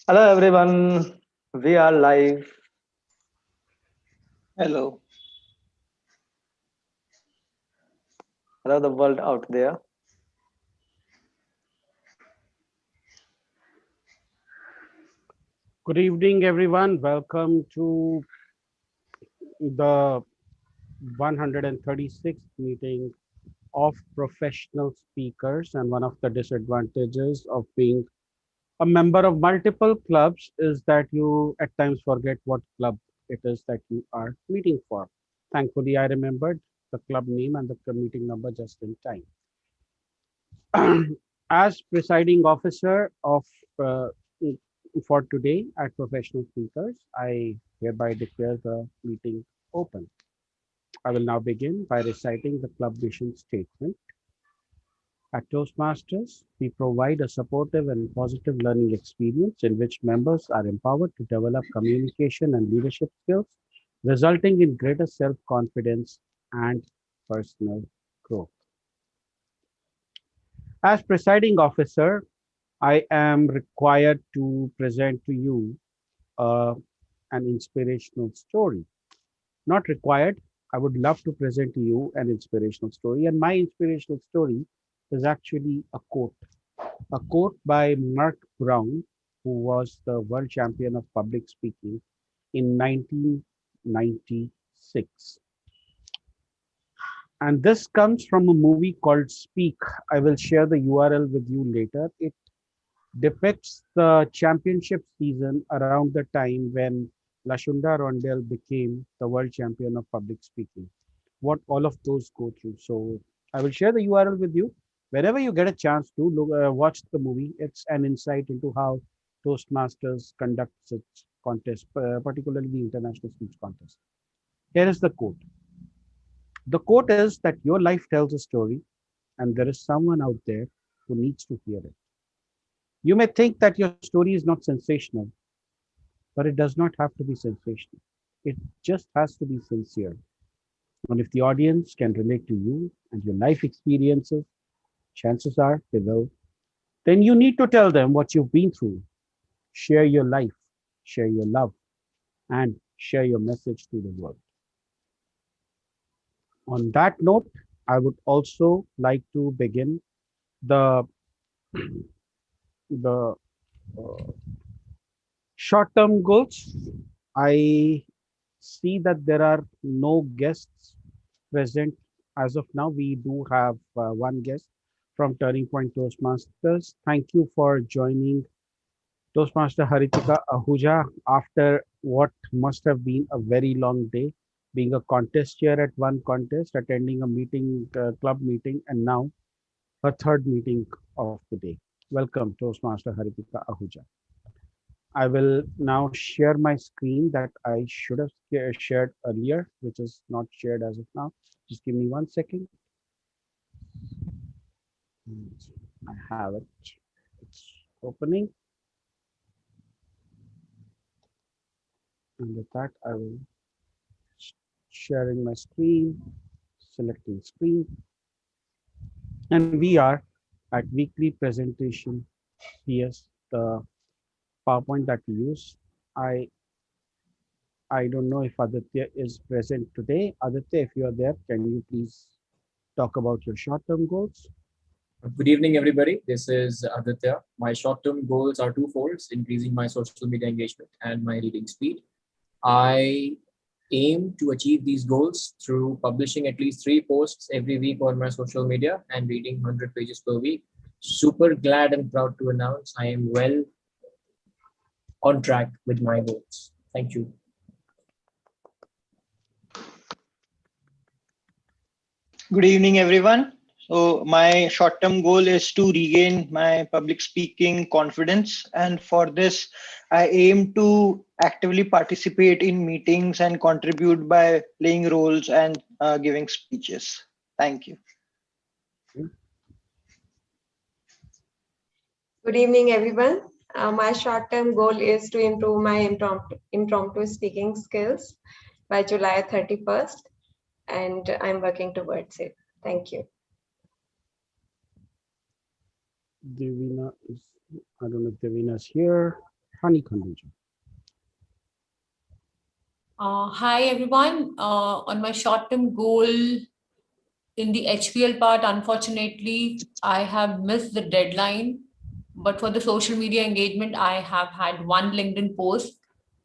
Hello everyone, we are live. Hello. Hello the world out there. Good evening, everyone. Welcome to the 136th meeting of professional speakers. And one of the disadvantages of being a member of multiple clubs is that you at times forget what club it is that you are meeting for. Thankfully, I remembered the club name and the meeting number just in time. As presiding officer of uh, for today at Professional Speakers, I hereby declare the meeting open. I will now begin by reciting the club vision statement. At Toastmasters, we provide a supportive and positive learning experience in which members are empowered to develop communication and leadership skills, resulting in greater self confidence and personal growth. As presiding officer, I am required to present to you uh, an inspirational story. Not required. I would love to present to you an inspirational story. And my inspirational story is actually a quote by Mark Brown, who was the world champion of public speaking in 1996. And this comes from a movie called Speak. I will share the URL with you later. It depicts the championship season around the time when Lashunda Rondell became the world champion of public speaking. What all of those go through. So I will share the URL with you. Whenever you get a chance to look, watch the movie, it's an insight into how Toastmasters conducts its contest, particularly the international speech contest. Here is the quote. The quote is that your life tells a story, and there is someone out there who needs to hear it. You may think that your story is not sensational, but it does not have to be sensational. It just has to be sincere. And if the audience can relate to you and your life experiences, chances are they will, then you need to tell them what you've been through. Share your life, share your love, and share your message to the world. On that note, I would also like to begin the the short-term goals. I see that there are no guests present as of now. We do have one guest from Turning Point Toastmasters. Thank you for joining Toastmaster Haritika Ahuja after what must have been a very long day, being a contest chair at one contest, attending a meeting, club meeting, and now her third meeting of the day. Welcome, Toastmaster Haritika Ahuja. I will now share my screen that I should have shared earlier, which is not shared as of now. Just give me 1 second. I have it. It's opening. And with that, I will sharing my screen, selecting screen. And we are at weekly presentation. Yes, the PowerPoint that we use. I I don't know if Aditya is present today. Aditya, if you are there, can you please talk about your short-term goals? Good evening, everybody. This is Aditya. My short-term goals are twofold: increasing my social media engagement and my reading speed. I aim to achieve these goals through publishing at least 3 posts every week on my social media and reading 100 pages per week. Super glad and proud to announce I am well on track with my goals. Thank you. Good evening, everyone. So, my short term goal is to regain my public speaking confidence. And for this, I aim to actively participate in meetings and contribute by playing roles and giving speeches. Thank you. Good evening, everyone. My short-term goal is to improve my impromptu speaking skills by July 31st, and I'm working towards it. Thank you. Devina is, I don't know if Devina is here. Hani Khandeja. Hi everyone. On my short-term goal in the HPL part, unfortunately, I have missed the deadline. But for the social media engagement, I have had one LinkedIn post,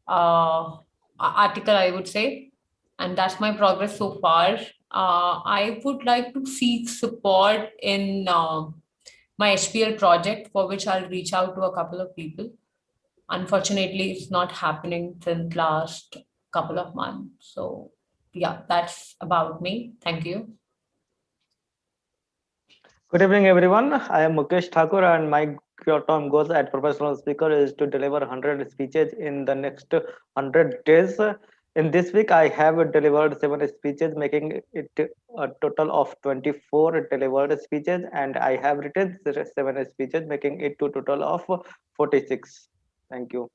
article, I would say, and that's my progress so far. I would like to seek support in my HPL project, for which I'll reach out to a couple of people. Unfortunately, it's not happening since last couple of months. So yeah, that's about me. Thank you. Good evening, everyone. I am Mukesh Thakur, and my short-term goals at professional speaker is to deliver 100 speeches in the next 100 days. In this week, I have delivered 7 speeches, making it a total of 24 delivered speeches, and I have written 7 speeches, making it to total of 46. Thank you.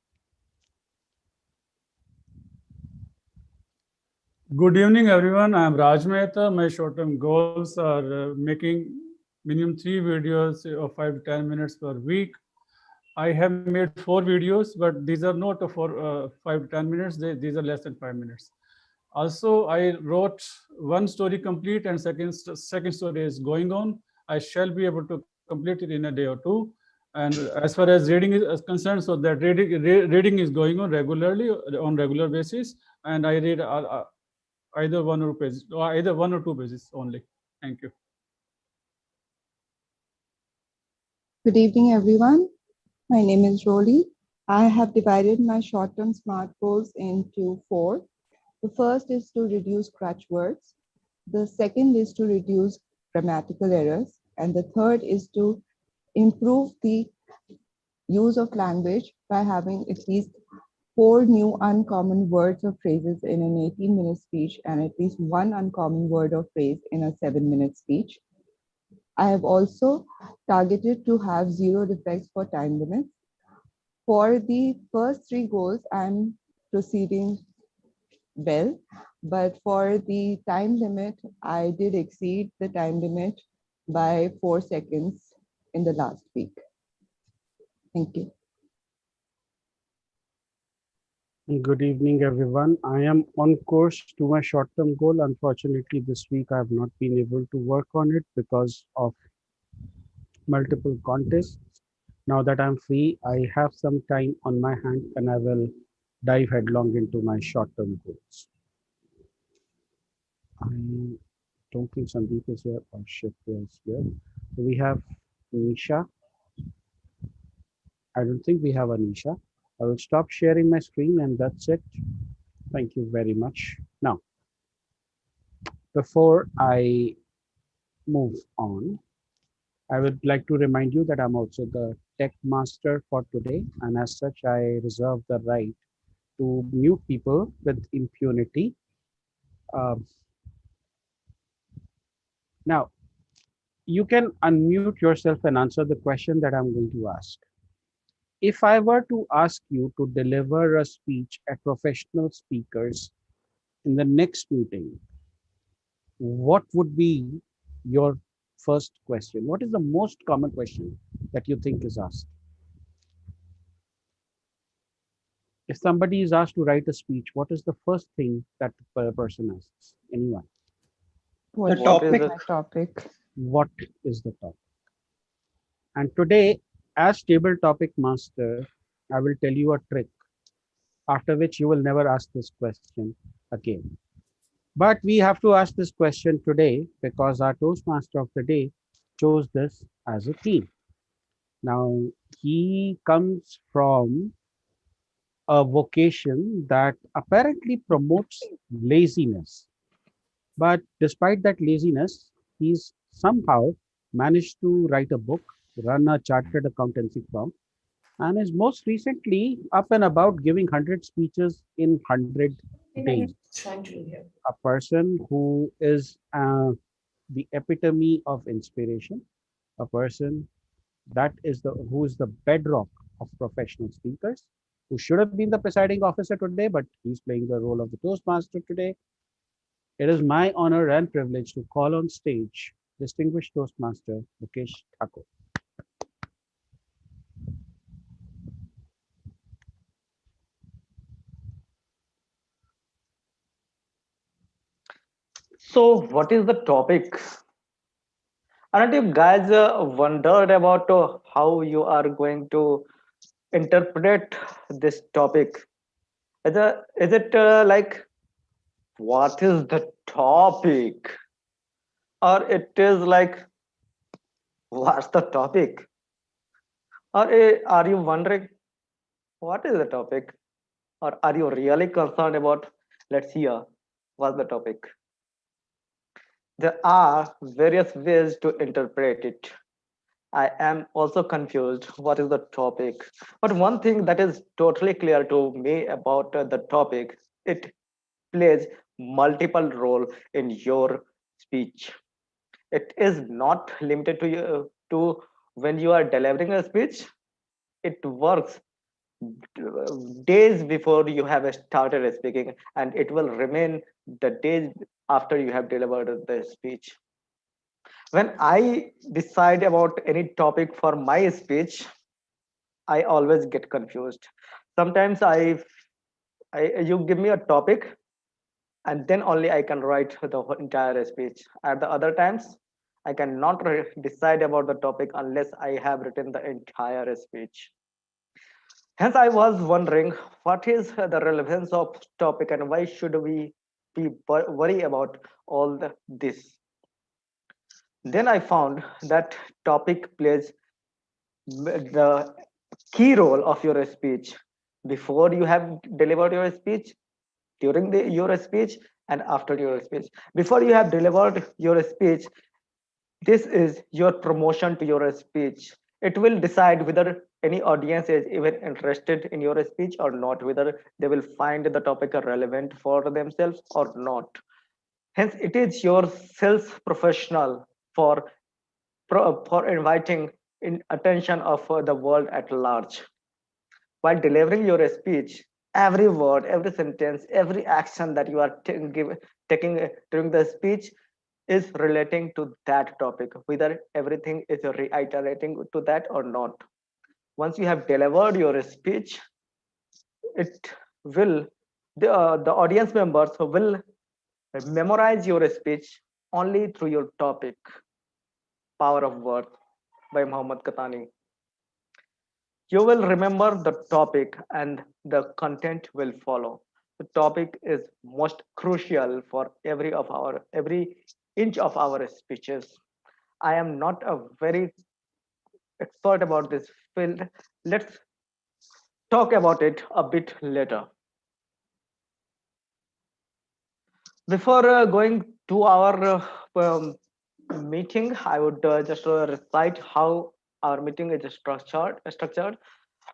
Good evening, everyone. I am Raj Mehta. My short-term goals are making minimum 3 videos of 5 to 10 minutes per week. I have made 4 videos, but these are not for 5 to 10 minutes. These are less than 5 minutes. Also, I wrote one story complete and second story is going on. I shall be able to complete it in a day or two. And as far as reading is concerned, so that reading is going on regularly on regular basis, and I read either 1 or 2 pages, or either 1 or 2 pages only. Thank you. Good evening, everyone. My name is Roli. I have divided my short-term SMART goals into 4. The first is to reduce crutch words. The second is to reduce grammatical errors. And the third is to improve the use of language by having at least 4 new uncommon words or phrases in an 18-minute speech and at least 1 uncommon word or phrase in a 7-minute speech. I have also targeted to have 0 defects for time limits. For the first 3 goals, I'm proceeding well, but for the time limit, I did exceed the time limit by 4 seconds in the last week. Thank you. Good evening, everyone. I am on course to my short-term goal. Unfortunately, this week I have not been able to work on it because of multiple contests. Now that I'm free, I have some time on my hand and I will dive headlong into my short-term goals. I don't think Sandeep is here or Shifra is here. So we have Nisha. I don't think we have Anisha. I will stop sharing my screen and that's it. Thank you very much. Now, before I move on, I would like to remind you that I'm also the tech master for today, and as such, I reserve the right to mute people with impunity. Now, you can unmute yourself and answer the question that I'm going to ask. If I were to ask you to deliver a speech at professional speakers in the next meeting, what would be your first question? What is the most common question that you think is asked? If somebody is asked to write a speech, what is the first thing that the person asks? Anyone? What topic. is my topic? What is the topic? And today, as table topic master, I will tell you a trick, after which you will never ask this question again. But we have to ask this question today because our Toastmaster of the day chose this as a theme. Now, he comes from a vocation that apparently promotes laziness. But despite that laziness, he's somehow managed to write a book, run a chartered accountancy firm, and is most recently up and about giving 100 speeches in 100 days. A person who is the epitome of inspiration, a person that is who is the bedrock of professional speakers, who should have been the presiding officer today, but he's playing the role of the Toastmaster today. It is my honor and privilege to call on stage distinguished Toastmaster Mukesh Thakur. So, what is the topic? Aren't you guys wondered about how you are going to interpret this topic? Is it like, what is the topic? Or it is like, what's the topic? Or are you wondering, what is the topic? Or are you really concerned about, let's hear, what's the topic? There are various ways to interpret it. I am also confused. What is the topic? But one thing that is totally clear to me about the topic, it plays multiple role in your speech. It is not limited to you to when you are delivering a speech. It works days before you have started speaking, and it will remain the days after you have delivered the speech. When I decide about any topic for my speech, I always get confused. Sometimes I you give me a topic, and then only I can write the whole entire speech. At the other times, I cannot decide about the topic unless I have written the entire speech. Hence, I was wondering what is the relevance of topic and why should we be worry about this. Then I found that topic plays the key role of your speech before you have delivered your speech, during your speech, and after your speech. Before you have delivered your speech, this is your promotion to your speech. It will decide whether any audience is even interested in your speech or not, whether they will find the topic relevant for themselves or not. Hence, it is your sales professional for for inviting in attention of the world at large. While delivering your speech, every word, every sentence, every action that you are taking during the speech is relating to that topic, whether everything is reiterating to that or not. Once you have delivered your speech, it will the audience members will memorize your speech only through your topic. Power of Words by Muhammad Katani. You will remember the topic and the content will follow. The topic is most crucial for every inch of our speeches. I am not a very expert about this field. Let's talk about it a bit later. Before going to our meeting, I would just recite how our meeting is structured.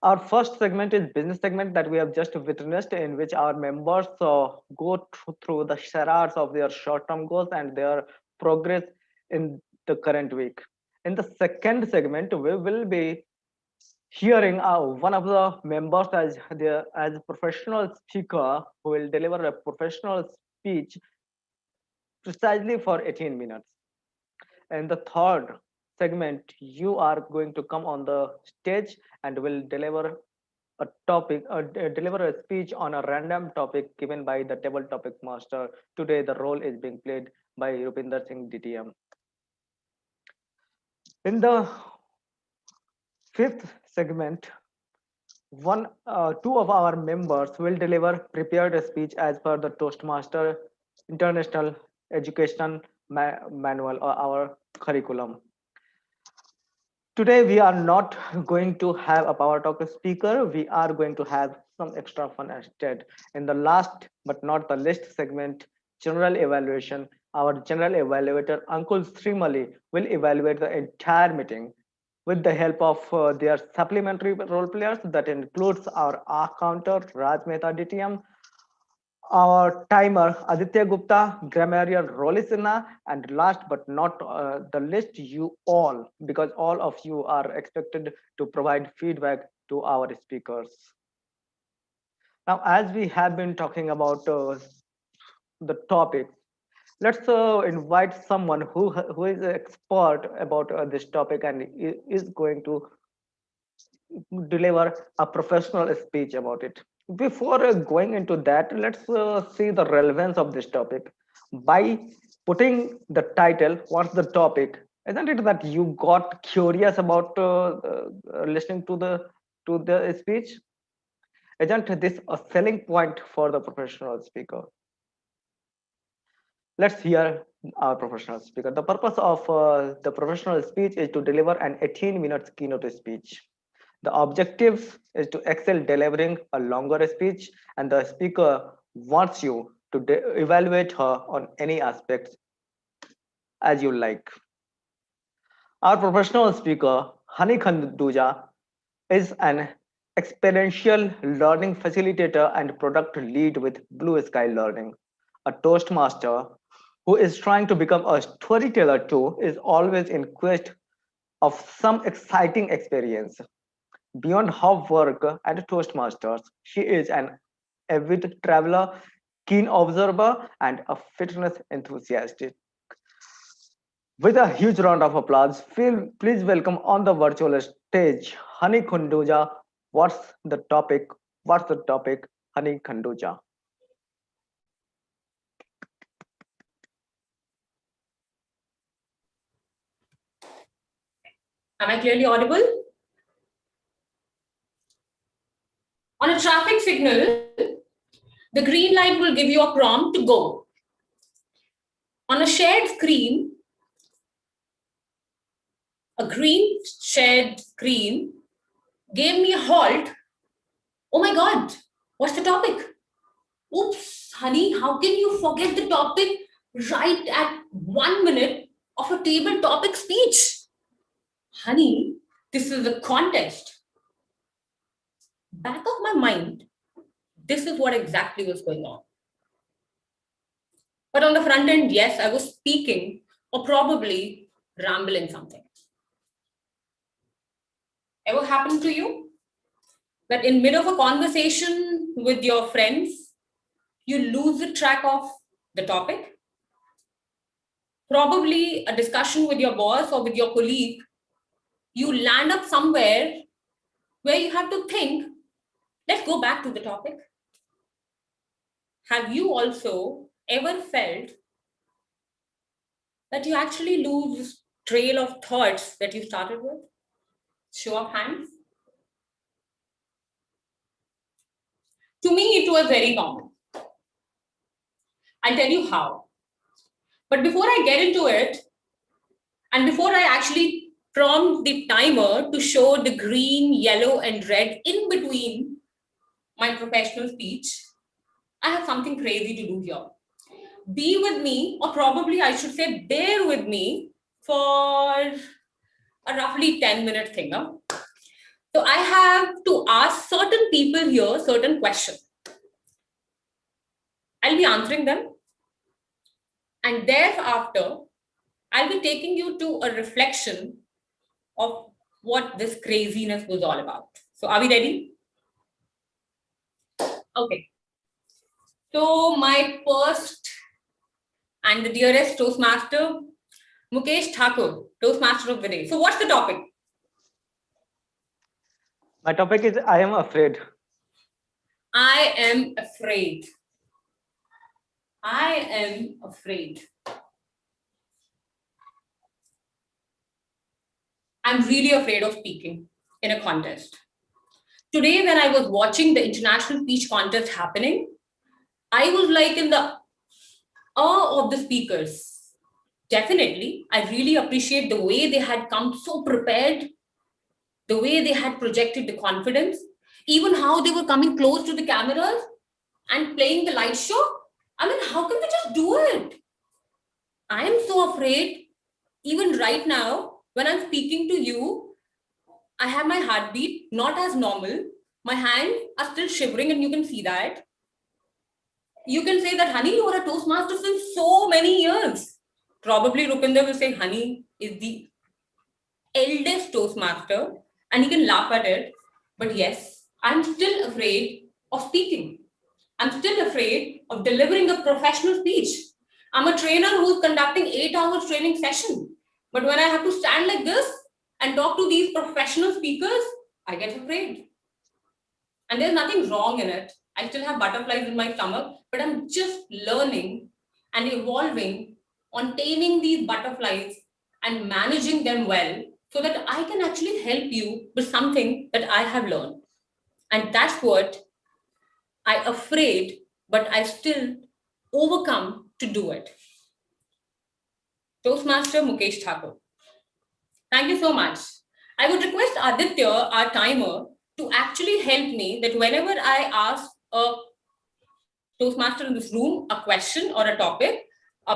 Our first segment is business segment that we have just witnessed, in which our members go through the shares of their short-term goals and their progress in the current week. In the second segment, we will be hearing one of the members as a professional speaker who will deliver a professional speech precisely for 18 minutes. In the third segment, you are going to come on the stage and will deliver a topic, deliver a speech on a random topic given by the table topic master. Today, the role is being played by Rupinder Singh DTM. In the fifth segment, two of our members will deliver prepared speech as per the Toastmaster International Education Manual or our curriculum. Today, we are not going to have a power talk speaker. We are going to have some extra fun instead. In the last but not the least segment, general evaluation, our general evaluator, Uncle Srimali, will evaluate the entire meeting with the help of their supplementary role players. That includes our counter, Raj Mehta DTM, our timer Aditya Gupta, grammarian Rolly Sinha, and last but not the least, you all, because all of you are expected to provide feedback to our speakers. Now, as we have been talking about the topic, let's invite someone who is an expert about this topic and is going to deliver a professional speech about it. Before going into that, let's see the relevance of this topic. By putting the title, what's the topic? Isn't it that you got curious about listening to the speech? Isn't this a selling point for the professional speaker? Let's hear our professional speaker. The purpose of the professional speech is to deliver an 18-minute keynote speech. The objective is to excel delivering a longer speech, and the speaker wants you to evaluate her on any aspects as you like. Our professional speaker, Hani Khanduja, is an experiential learning facilitator and product lead with Blue Sky Learning, a Toastmaster who is trying to become a storyteller too, is always in quest of some exciting experience. Beyond her work at Toastmasters, she is an avid traveler, keen observer, and a fitness enthusiast. With a huge round of applause, please welcome on the virtual stage Hani Khanduja. What's the topic? What's the topic, Hani Khanduja? Am I clearly audible? On a traffic signal, the green light will give you a prompt to go. On a shared screen, a green shared screen gave me a halt. Oh my God, what's the topic? Oops, honey, how can you forget the topic right at 1 minute of a table topic speech? Honey, this is a contest. Back of my mind, this is what exactly was going on. But on the front end, yes, I was speaking or probably rambling something. Ever happened to you? That in mid of a conversation with your friends, you lose the track of the topic? Probably a discussion with your boss or with your colleague, you land up somewhere where you have to think, let's go back to the topic. Have you also ever felt that you actually lose trail of thoughts that you started with? Show of hands. To me, it was very common. I'll tell you how. But before I get into it, and before I actually prompt the timer to show the green, yellow, and red in between my professional speech, I have something crazy to do here. Be with me, or probably I should say bear with me for a roughly 10-minute thing. Huh? So I have to ask certain people here certain questions. I'll be answering them. And thereafter, I'll be taking you to a reflection of what this craziness was all about. So are we ready? Okay. So my first and the dearest Toastmaster, Mukesh Thakur, Toastmaster of the day. So what's the topic? My topic is I am afraid. I am afraid. I am afraid. I'm really afraid of speaking in a contest. Today, when I was watching the international speech contest happening, I was like in the awe of the speakers. Definitely, I really appreciate the way they had come so prepared, the way they had projected the confidence, even how they were coming close to the cameras and playing the light show. I mean, how can they just do it? I am so afraid, even right now, when I'm speaking to you, I have my heartbeat not as normal. My hands are still shivering and you can see that. You can say that, honey, you are a Toastmaster since so many years. Probably Rupinder will say, honey is the eldest Toastmaster and he can laugh at it. But yes, I'm still afraid of speaking. I'm still afraid of delivering a professional speech. I'm a trainer who's conducting 8-hour training session. But when I have to stand like this and talk to these professional speakers, I get afraid. And there's nothing wrong in it. I still have butterflies in my stomach, but I'm just learning and evolving on taming these butterflies and managing them well so that I can actually help you with something that I have learned. And that's what I afraid, but I still overcome to do it. Toastmaster Mukesh Thakur. Thank you so much. I would request Aditya, our timer, to actually help me that whenever I ask a Toastmaster in this room a question or a topic,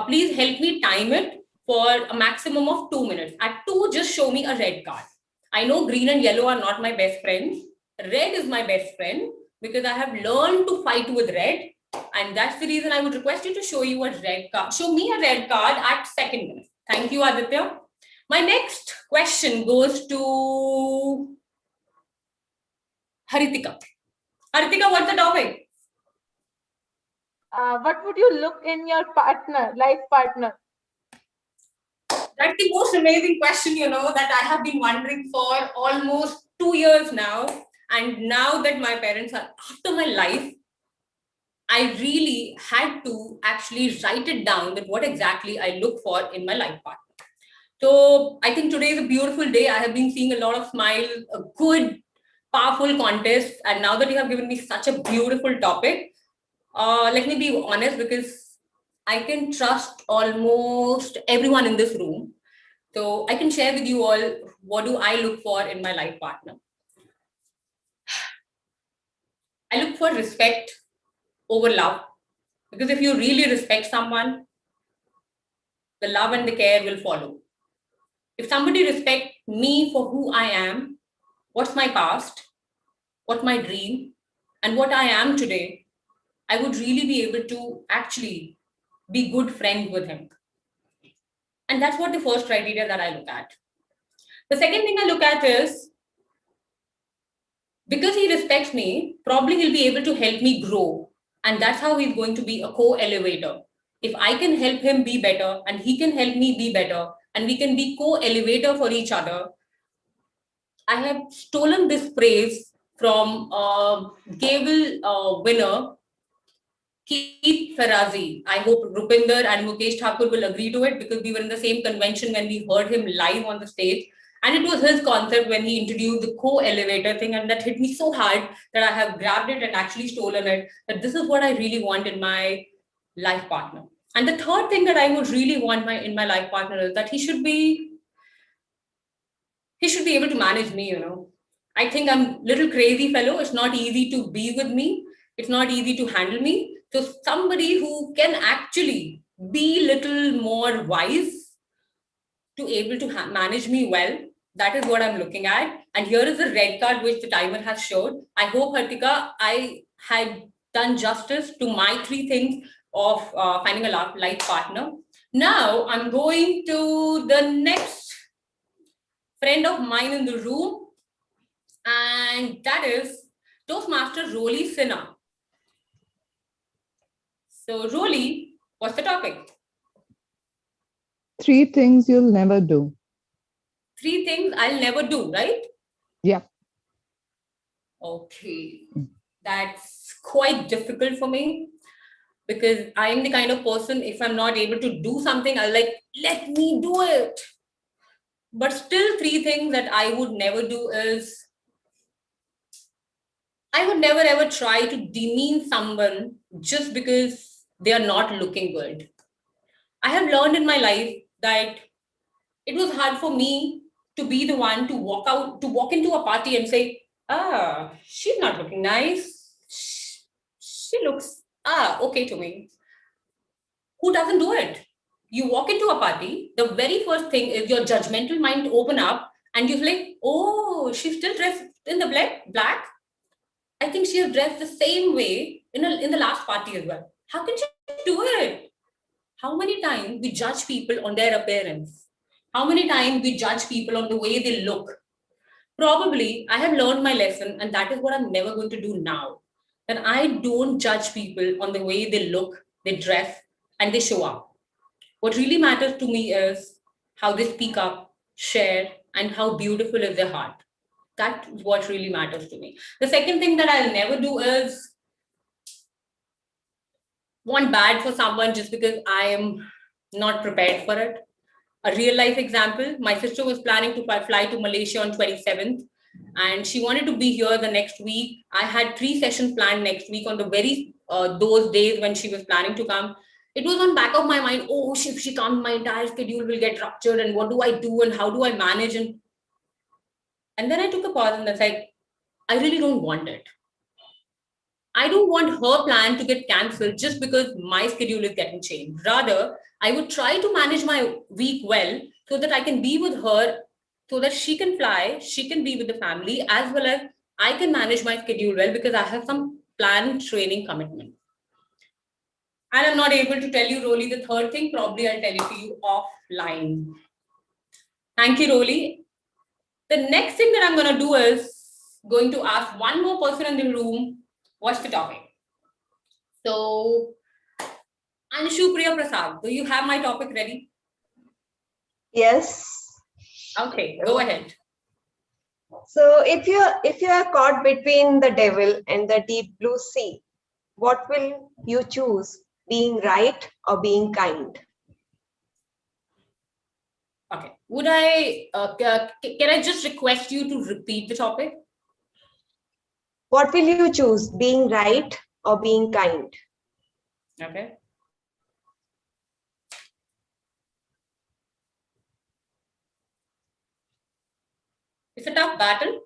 please help me time it for a maximum of 2 minutes. At 2, just show me a red card. I know green and yellow are not my best friends. Red is my best friend because I have learned to fight with red. And that's the reason I would request you to show you a red card. Show me a red card at 2nd minute. Thank you, Aditya. My next question goes to Haritika. Haritika, what's the topic? What would you look in your partner, life partner? That's the most amazing question, that I have been wondering for almost 2 years now. And now that my parents are after my life, I really had to actually write it down that what exactly I look for in my life partner. So I think today is a beautiful day. I have been seeing a lot of smiles, a good, powerful contest. And now that you have given me such a beautiful topic, let me be honest, because I can trust almost everyone in this room. So I can share with you all what do I look for in my life partner. I look for respect over love, because if you really respect someone, the love and the care will follow. If somebody respects me for who I am, what's my past, what my dream, and what I am today, I would really be able to actually be good friends with him. And that's what the first criteria that I look at. The second thing I look at is, because he respects me, probably he'll be able to help me grow. And that's how he's going to be a co-elevator. If I can help him be better and he can help me be better, and we can be co-elevator for each other. I have stolen this phrase from Gable winner, Keith Farazi. I hope Rupinder and Mukesh Thakur will agree to it, because we were in the same convention when we heard him live on the stage. And it was his concept when he introduced the co-elevator thing, and that hit me so hard that I have grabbed it and actually stolen it, that this is what I really want in my life partner. And the third thing that I would really want in my life partner is that he should be able to manage me, I think I'm a little crazy fellow. It's not easy to be with me. It's not easy to handle me. So somebody who can actually be little more wise to able to manage me well, that is what I'm looking at. And here is the red card which the timer has showed. I hope, Hartika, I had done justice to my 3 things of finding a life partner. Now I'm going to the next friend of mine in the room, and that is Toastmaster Roly Sinha. So Roly, what's the topic? 3 things you'll never do. 3 things I'll never do, right? Yeah. Okay, that's quite difficult for me, because I'm the kind of person, if I'm not able to do something, I'll let me do it. But still, 3 things that I would never do is, I would never ever try to demean someone just because they are not looking good. I have learned in my life that it was hard for me to be the one to walk into a party and say, she's not looking nice. She looks okay to me. Who doesn't do it? You walk into a party, the very first thing is your judgmental mind open up, and you're like, oh, she's still dressed in the black. I think she has dressed the same way in the last party as well. How can she do it? How many times we judge people on their appearance? How many times we judge people on the way they look? Probably I have learned my lesson, and that is what I'm never going to do now. That I don't judge people on the way they look, they dress, and they show up. What really matters to me is how they speak up, share, and how beautiful is their heart. That's what really matters to me. The second thing that I'll never do is want bad for someone just because I am not prepared for it. A real life example, my sister was planning to fly to Malaysia on 27th, and she wanted to be here the next week. I had 3 sessions planned next week on the very those days when she was planning to come. It was on back of my mind, oh, if she comes, my entire schedule will get ruptured, and what do I do and how do I manage? And then I took a pause and I said, I really don't want it. I don't want her plan to get cancelled just because my schedule is getting changed. Rather, I would try to manage my week well so that I can be with her, so that she can fly, she can be with the family, as well as I can manage my schedule well because I have some planned training commitment. And I'm not able to tell you, Rolly, the third thing. Probably I'll tell it to you offline. Thank you, Rolly. The next thing that I'm going to do is going to ask one more person in the room, what's the topic? So, Anshu Priya Prasad, do you have my topic ready? Yes. Okay, go ahead. So if you are caught between the devil and the deep blue sea, what will you choose, being right or being kind? Okay, would I, can I just request you to repeat the topic? What will you choose, being right or being kind? Okay. It's a tough battle.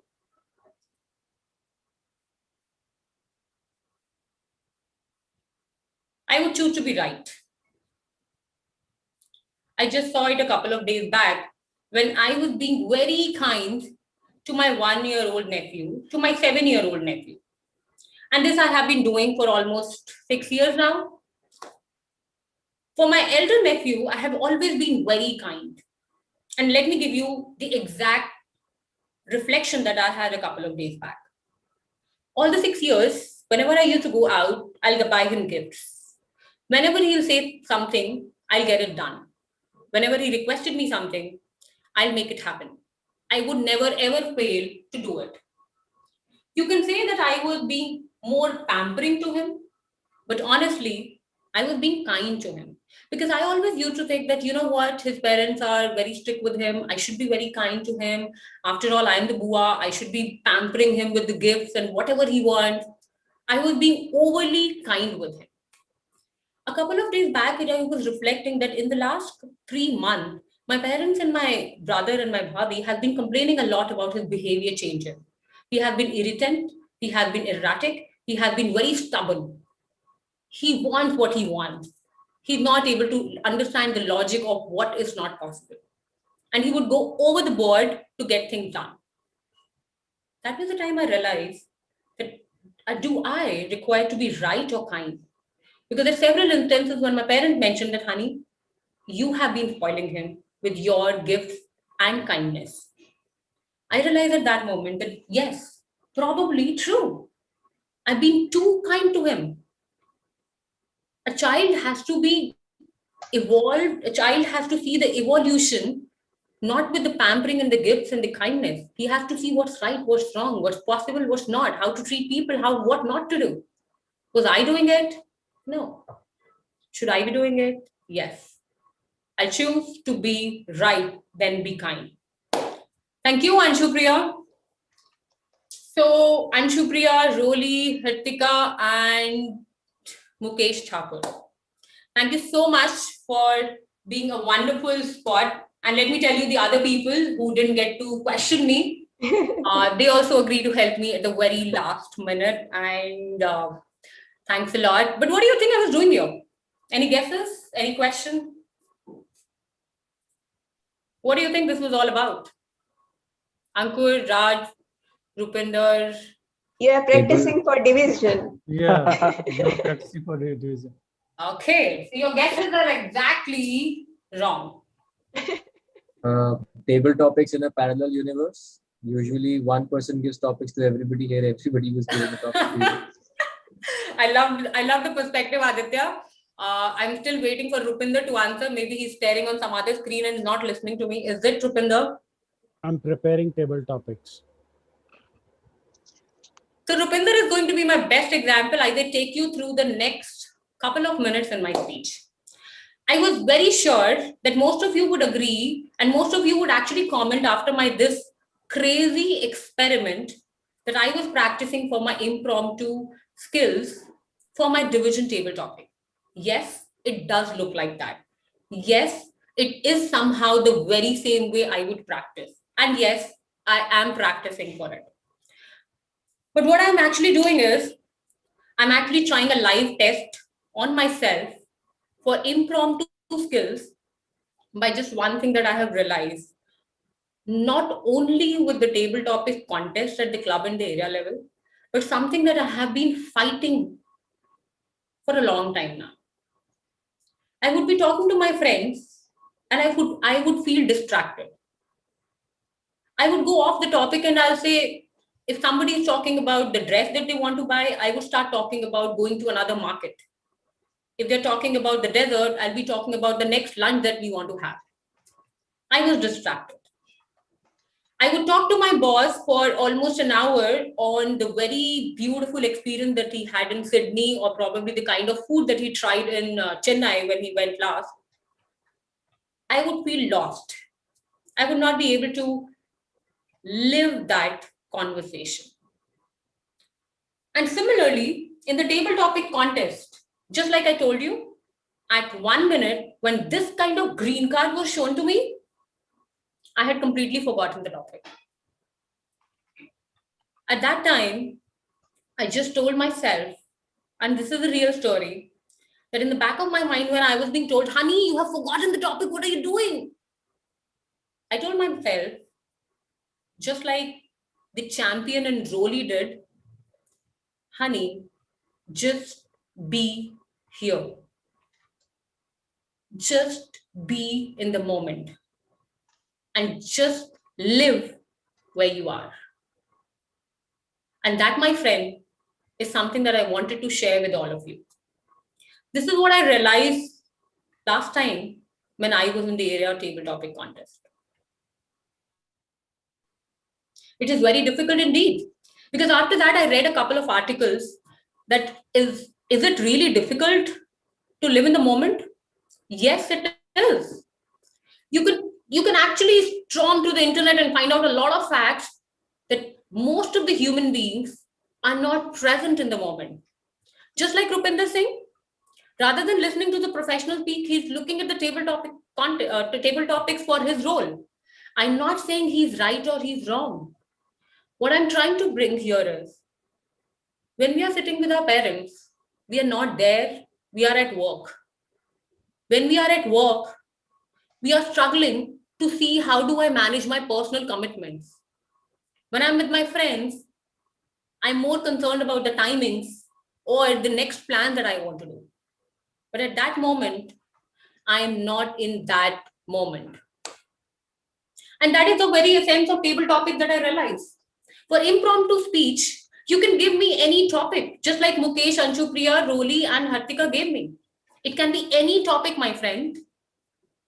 I would choose to be right. I just saw it a couple of days back when I was being very kind to my 1-year-old nephew, to my 7-year-old nephew. And this I have been doing for almost 6 years now. For my elder nephew, I have always been very kind. And let me give you the exact reflection that I had a couple of days back. All the 6 years, whenever I used to go out, I'll buy him gifts. Whenever he'll say something, I'll get it done. Whenever he requested me something, I'll make it happen. I would never ever fail to do it. You can say that I was being more pampering to him, but honestly, I was being kind to him. Because I always used to think that, you know what, his parents are very strict with him. I should be very kind to him. After all, I'm the bua. I should be pampering him with the gifts and whatever he wants. I was being overly kind with him. A couple of days back, I was reflecting that in the last 3 months, my parents and my brother and my bhabhi have been complaining a lot about his behavior changes. He has been irritant. He has been erratic. He has been very stubborn. He wants what he wants. He's not able to understand the logic of what is not possible. And he would go over the board to get things done. That was the time I realized that do I require to be right or kind? Because there are several instances when my parents mentioned that, honey, you have been spoiling him with your gifts and kindness. I realized at that moment that yes, probably true. I've been too kind to him. A child has to be evolved. A child has to see the evolution, not with the pampering and the gifts and the kindness. He has to see what's right, what's wrong, what's possible, what's not, how to treat people, what not to do. Was I doing it? No. Should I be doing it? Yes. I choose to be right, then be kind. Thank you, Anshu Priya. So, Anshu Priya, Rolly, Hrithika, and Mukesh Thakur. Thank you so much for being a wonderful spot. And let me tell you, the other people who didn't get to question me, they also agreed to help me at the very last minute. And thanks a lot. But what do you think I was doing here? Any guesses? Any question? What do you think this was all about? Ankur, Raj, Rupinder. You are practicing for division. Yeah, you're practicing for division. Okay, so your guesses are exactly wrong. Table topics in a parallel universe. Usually one person gives topics to everybody here. Everybody was giving a topic to you. I love the perspective, Aditya. I'm still waiting for Rupinder to answer. Maybe he's staring on some other screen and not listening to me. Is it Rupinder? I'm preparing table topics. So Rupinder is going to be my best example. I will take you through the next couple of minutes in my speech. I was very sure that most of you would agree and most of you would actually comment after this crazy experiment that I was practicing for my impromptu skills for my division table topic. Yes, it does look like that. Yes, it is somehow the very same way I would practice. And yes, I am practicing for it. But what I'm actually doing is I'm actually trying a live test on myself for impromptu skills by just one thing that I have realized. Not only with the table topic contest at the club and the area level, but something that I have been fighting for a long time now. I would be talking to my friends and I would feel distracted. I would go off the topic and I'll say, if somebody is talking about the dress that they want to buy, I would start talking about going to another market. If they're talking about the desert, I'll be talking about the next lunch that we want to have. I was distracted. I would talk to my boss for almost an hour on the very beautiful experience that he had in Sydney, or probably the kind of food that he tried in Chennai when he went last. I would feel lost. I would not be able to live that conversation. And similarly, in the table topic contest, just like I told you, at 1 minute, when this kind of green card was shown to me, I had completely forgotten the topic. At that time, I just told myself, and this is a real story, that in the back of my mind, when I was being told, honey, you have forgotten the topic, what are you doing? I told myself, just like the champion and Rolly did, honey, just be here. Just be in the moment and just live where you are. And that, my friend, is something that I wanted to share with all of you. This is what I realized last time when I was in the area table topic contest. It is very difficult indeed, because after that I read a couple of articles that is it really difficult to live in the moment? Yes, it is. You can actually storm to the internet and find out a lot of facts that most of the human beings are not present in the moment. Just like Rupinder Singh, rather than listening to the professional speak, he's looking at the table topics for his role. I'm not saying he's right or he's wrong. What I'm trying to bring here is, when we are sitting with our parents, we are not there, we are at work. When we are at work, we are struggling to see how do I manage my personal commitments. When I'm with my friends, I'm more concerned about the timings or the next plan that I want to do. But at that moment, I am not in that moment. And that is the very essence of table topic that I realized. For impromptu speech, you can give me any topic, just like Mukesh, Anshu Priya, Rolly, and Hartika gave me. It can be any topic, my friend.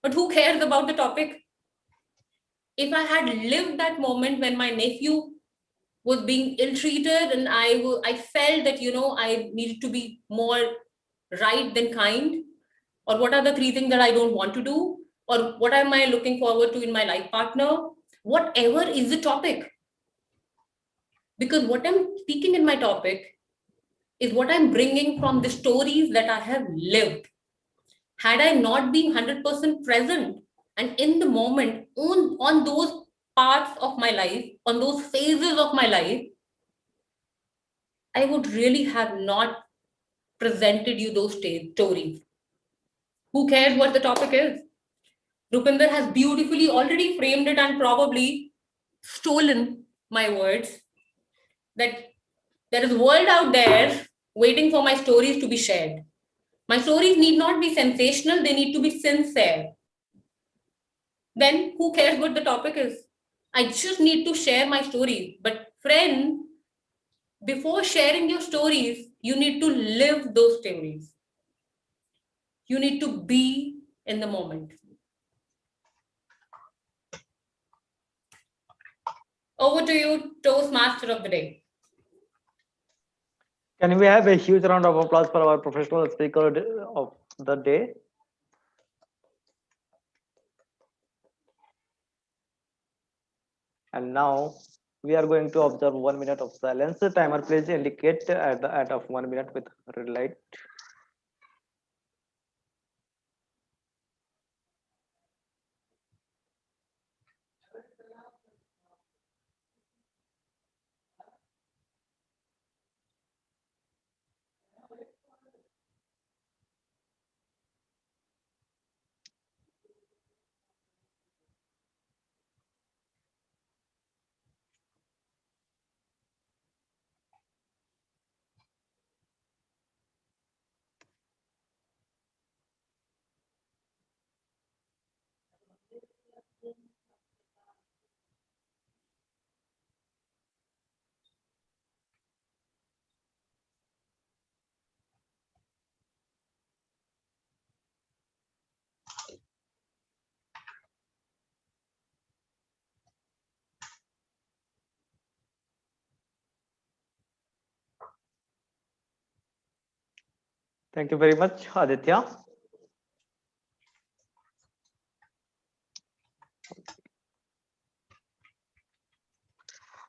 But who cares about the topic? If I had lived that moment when my nephew was being ill-treated and I felt that, I needed to be more right than kind, or what are the 3 things that I don't want to do, or what am I looking forward to in my life partner, whatever is the topic. Because what I'm speaking in my topic is what I'm bringing from the stories that I have lived. Had I not been 100% present and in the moment on those parts of my life, on those phases of my life, I would really have not presented you those stories. Who cares what the topic is? Rupinder has beautifully already framed it and probably stolen my words, that there is a world out there waiting for my stories to be shared. My stories need not be sensational, they need to be sincere. Then who cares what the topic is? I just need to share my stories. But friend, before sharing your stories, you need to live those stories. You need to be in the moment. Over to you, Toastmaster of the day. Can we have a huge round of applause for our professional speaker of the day? And now we are going to observe 1 minute of silence. The timer please indicate at the end of 1 minute with red light. Thank you very much, Aditya.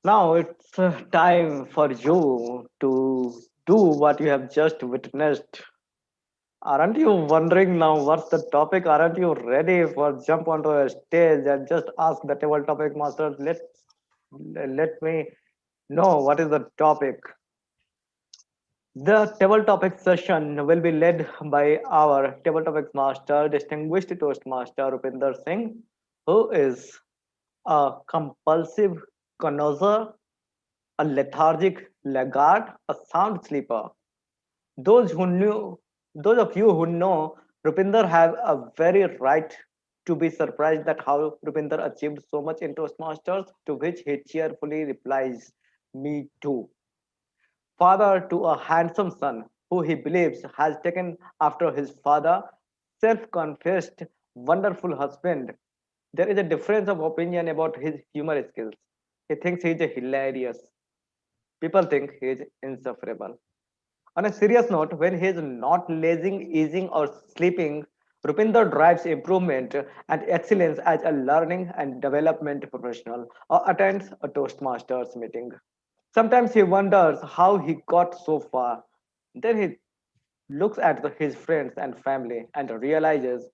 Now it's time for you to do what you have just witnessed. Aren't you wondering now what's the topic? Aren't you ready for jump onto a stage and just ask the table topic master? Let me know what is the topic. The table topic session will be led by our table topics master, distinguished Toastmaster Rupinder Singh, who is a compulsive connoisseur, a lethargic laggard, a sound sleeper. Those who knew, those of you who know Rupinder have a very right to be surprised that how Rupinder achieved so much in Toastmasters, to which he cheerfully replies, "Me too." Father to a handsome son who he believes has taken after his father, self-confessed wonderful husband. There is a difference of opinion about his humor skills. He thinks he is hilarious. People think he is insufferable. On a serious note, when he is not lazing, easing, or sleeping, Rupinder drives improvement and excellence as a learning and development professional or attends a Toastmasters meeting. Sometimes he wonders how he got so far. Then he looks at his friends and family and realizes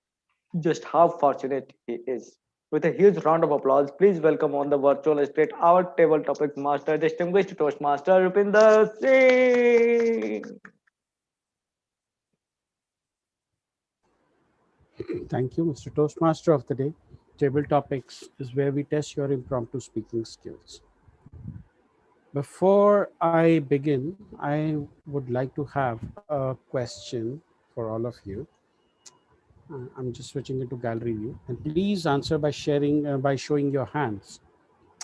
just how fortunate he is. With a huge round of applause, please welcome on the virtual stage our table topics master, distinguished Toastmaster Rupinder Singh. Thank you, Mr. Toastmaster of the Day. Table Topics is where we test your impromptu speaking skills. Before I begin, I would like to have a question for all of you. I'm just switching into gallery view, and please answer by by showing your hands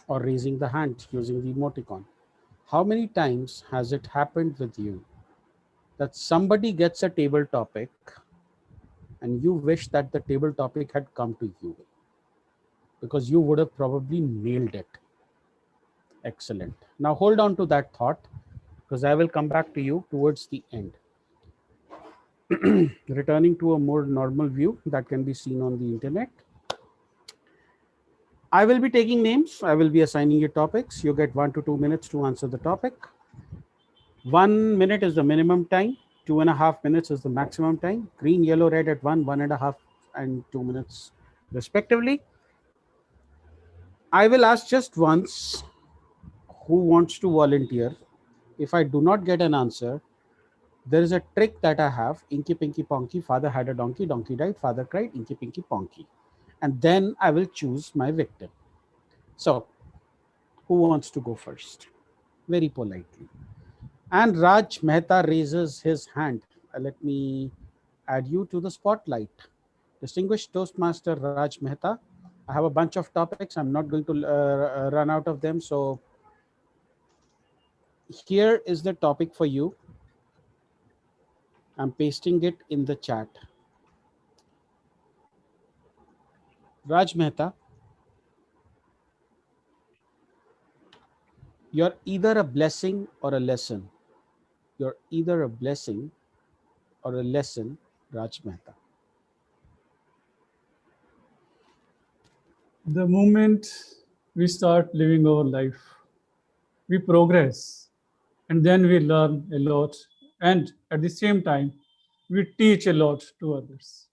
or raising the hand using the emoticon. How many times has it happened with you that somebody gets a table topic and you wish that the table topic had come to you because you would have probably nailed it? Excellent. Now hold on to that thought because I will come back to you towards the end. Returning to a more normal view that can be seen on the internet. I will be taking names. I will be assigning you topics. You get 1 to 2 minutes to answer the topic. 1 minute is the minimum time. 2.5 minutes is the maximum time. Green, yellow, red at 1.5, and 2 minutes respectively. I will ask just once who wants to volunteer. If I do not get an answer, there is a trick that I have. Inky, pinky, ponky. Father had a donkey. Donkey died. Father cried. Inky, pinky, ponky. And then I will choose my victim. So, who wants to go first? Very politely. And Raj Mehta raises his hand. Let me add you to the spotlight. Distinguished Toastmaster Raj Mehta, I have a bunch of topics. I'm not going to run out of them. So here is the topic for you. I'm pasting it in the chat. Raj Mehta, you're either a blessing or a lesson. You're either a blessing or a lesson, Raj Mehta. The moment we start living our life. We progress, and then we learn a lot. And at the same time, we teach a lot to others.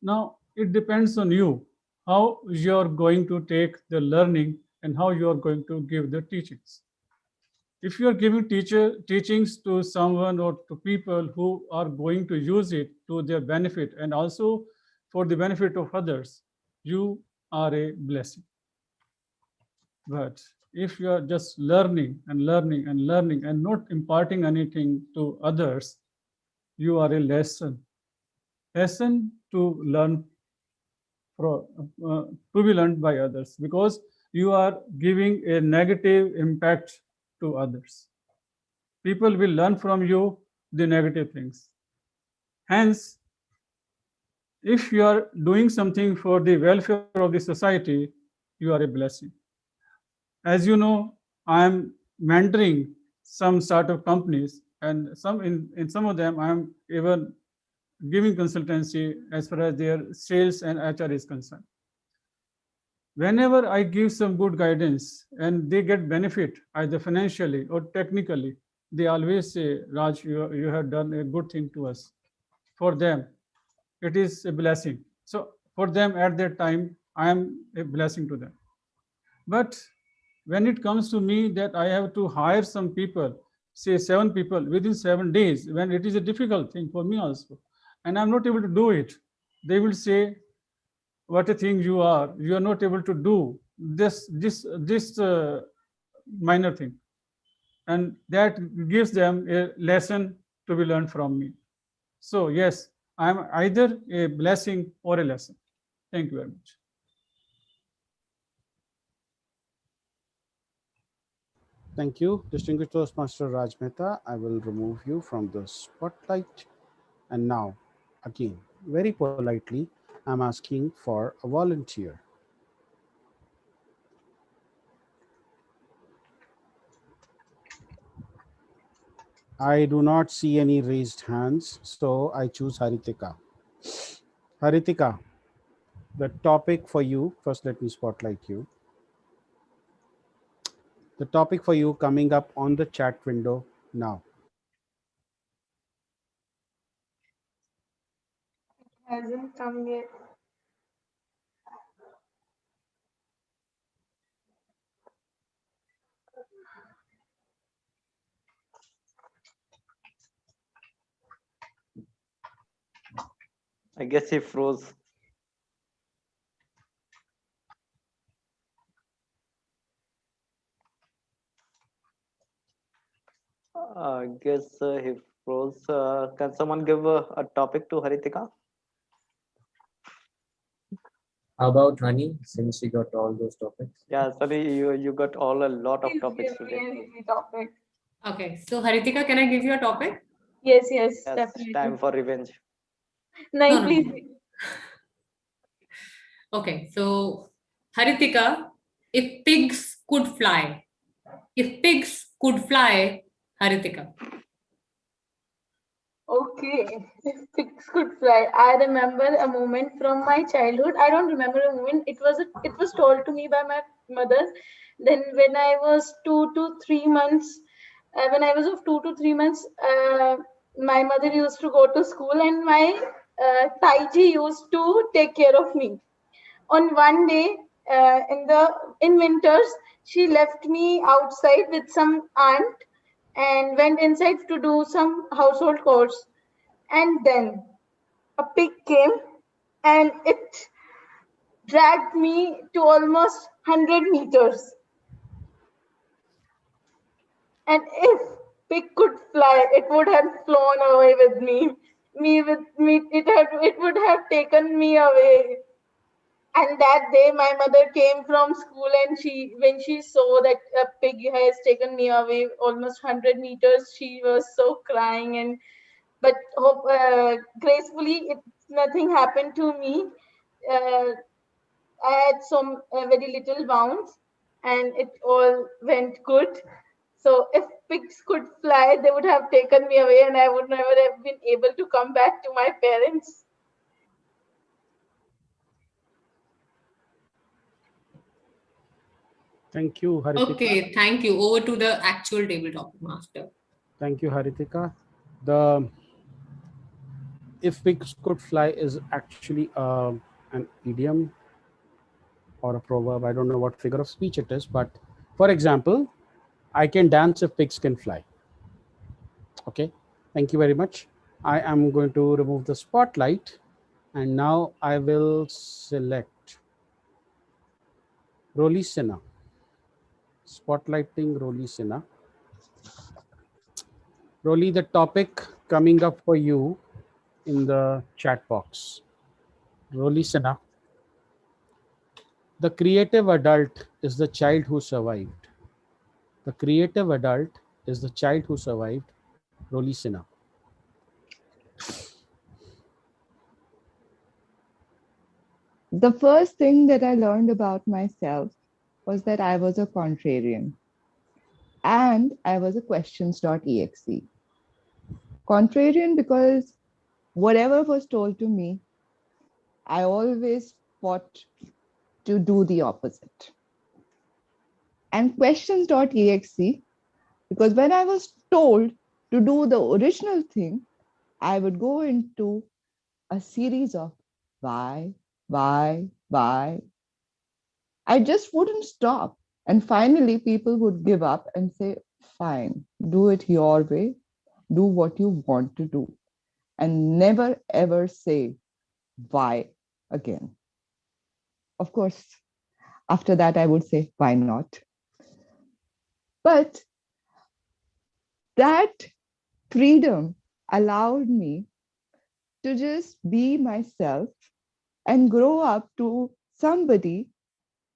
Now, it depends on you how you're going to take the learning and how you're going to give the teachings. If you're giving teachings to someone or to people who are going to use it to their benefit and also for the benefit of others, you are a blessing. But if you are just learning and learning and learning and not imparting anything to others, you are a lesson. Lesson to learn to be learned by others, because you are giving a negative impact to others. People will learn from you the negative things. Hence, if you are doing something for the welfare of the society, you are a blessing. As you know, I am mentoring some startup companies, and in some of them I am even giving consultancy as far as their sales and HR is concerned. Whenever I give some good guidance and they get benefit either financially or technically, they always say, Raj, you have done a good thing to us. For them, it is a blessing. So for them at that time, I am a blessing to them. But when it comes to me that I have to hire some people, say 7 people within 7 days, when it is a difficult thing for me also, and I'm not able to do it, they will say, what a thing you are not able to do this minor thing, and that gives them a lesson to be learned from me. So yes, I'm either a blessing or a lesson. Thank you very much. Thank you, Distinguished Toastmaster Raj Mehta. I will remove you from the spotlight. And now, again, very politely, I'm asking for a volunteer. I do not see any raised hands, so I choose Haritika. Haritika, the topic for you, first let me spotlight you. The topic for you coming up on the chat window now. Hasn't come yet. I guess he froze. I guess he froze. Can someone give a topic to Haritika? How about Honey, since she got all those topics? Yeah, sorry, you got a lot of Please topics give today. me an easy topic. Okay, so Haritika, can I give you a topic? Yes, Yes, definitely. time for revenge. No, No, no. please. Okay, so Haritika, if pigs could fly, Haritika. Okay, if pigs could fly. I remember a moment from my childhood. I don't remember a moment. It was told to me by my mother. Then when I was 2 to 3 months, when I was of 2 to 3 months, my mother used to go to school, and my Taiji used to take care of me. On one day, in winters, she left me outside with some aunt and went inside to do some household chores. And then a pig came and it dragged me to almost 100 meters. And if pig could fly, it would have flown away with me. It would have taken me away. And that day my mother came from school, and when she saw that a pig has taken me away almost 100 meters, she was so crying. And but gracefully, nothing happened to me. I had some very little bounce, and it all went good. So if pigs could fly, they would have taken me away, and I would never have been able to come back to my parents. Thank you, Haritika. Okay, thank you. Over to the actual table topic master. Thank you, Haritika. If pigs could fly is actually an idiom or a proverb. I don't know what figure of speech it is, but for example, I can dance if pigs can fly. Okay, thank you very much. I am going to remove the spotlight, and now I will select Roli Sinha. Spotlighting Roli Sinha. Roli, the topic coming up for you in the chat box. Roli Sinha. The creative adult is the child who survived. The creative adult is the child who survived. Roli Sinha. The first thing that I learned about myself was that I was a contrarian and I was a questions.exe. Contrarian because whatever was told to me, I always fought to do the opposite. And questions.exe because when I was told to do the original thing, I would go into a series of why. I just wouldn't stop. And finally, people would give up and say, fine, do it your way, do what you want to do, and never ever say why again. Of course, after that, I would say, why not? But that freedom allowed me to just be myself and grow up to somebody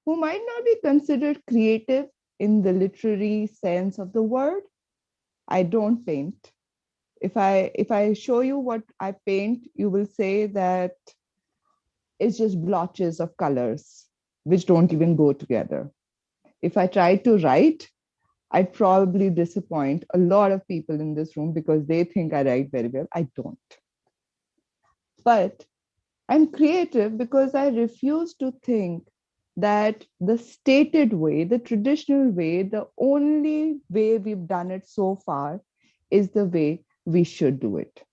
who might not be considered creative in the literary sense of the word. I don't paint. If I show you what I paint, you will say that it's just blotches of colors which don't even go together. If I try to write, I'd probably disappoint a lot of people in this room because they think I write very well. I don't. But I'm creative because I refuse to think that the stated way, the traditional way, the only way we've done it so far is the way we should do it.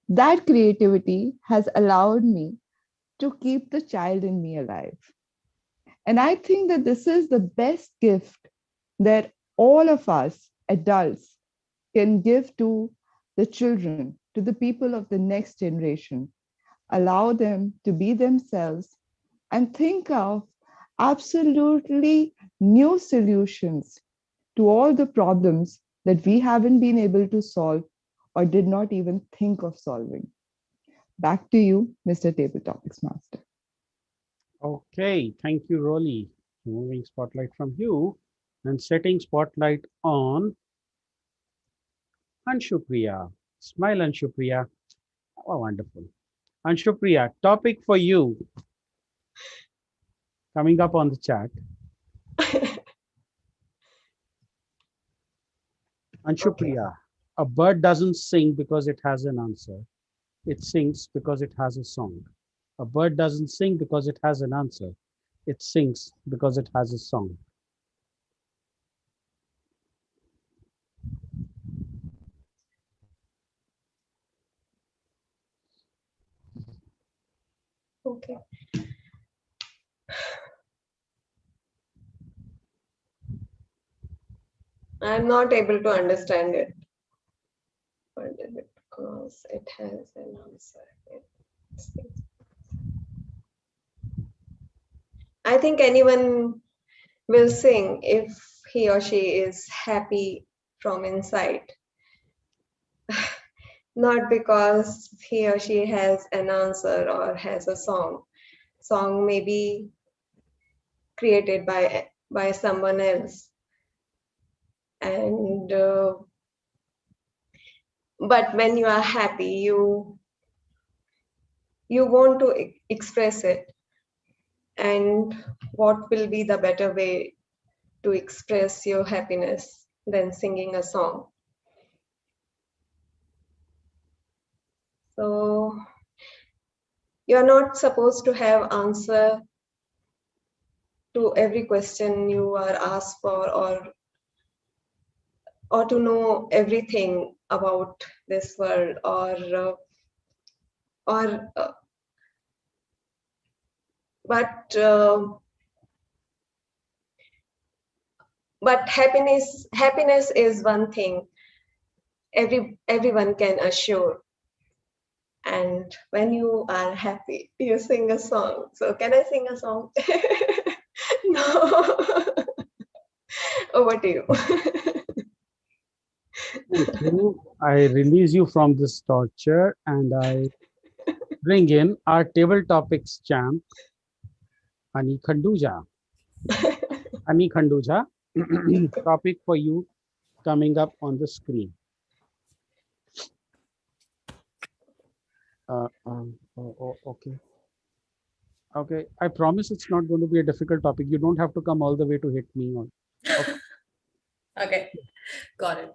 That creativity has allowed me to keep the child in me alive. And I think that this is the best gift that all of us adults can give to the children, to the people of the next generation. Allow them to be themselves and think of absolutely new solutions to all the problems that we haven't been able to solve or did not even think of solving. Back to you, Mr. Table Topics Master. Okay, thank you, Roli. Moving spotlight from you and setting spotlight on Anshupriya. Smile, Anshupriya. Oh, wonderful. Anshupriya, topic for you. Coming up on the chat. Anshupriya, okay. A bird doesn't sing because it has an answer. It sings because it has a song. A bird doesn't sing because it has an answer. It sings because it has a song. Okay. I'm not able to understand it. Because it has an answer. I think anyone will sing if he or she is happy from inside. Not because he or she has an answer or has a song. Song may be created by someone else. And but when you are happy, you want to express it. And what will be the better way to express your happiness than singing a song? So you're not supposed to have answer to every question you are asked for, or to know everything about this world, or but happiness is one thing everyone can assure. And when you are happy, you sing a song. So can I sing a song? No. Over to you. Thank you. I release you from this torture and I bring in our table topics champ, Ani Khanduja. Ani Khanduja, topic for you coming up on the screen. Okay. Okay, I promise it's not going to be a difficult topic. You don't have to come all the way to hit me on. Okay. Okay, got it.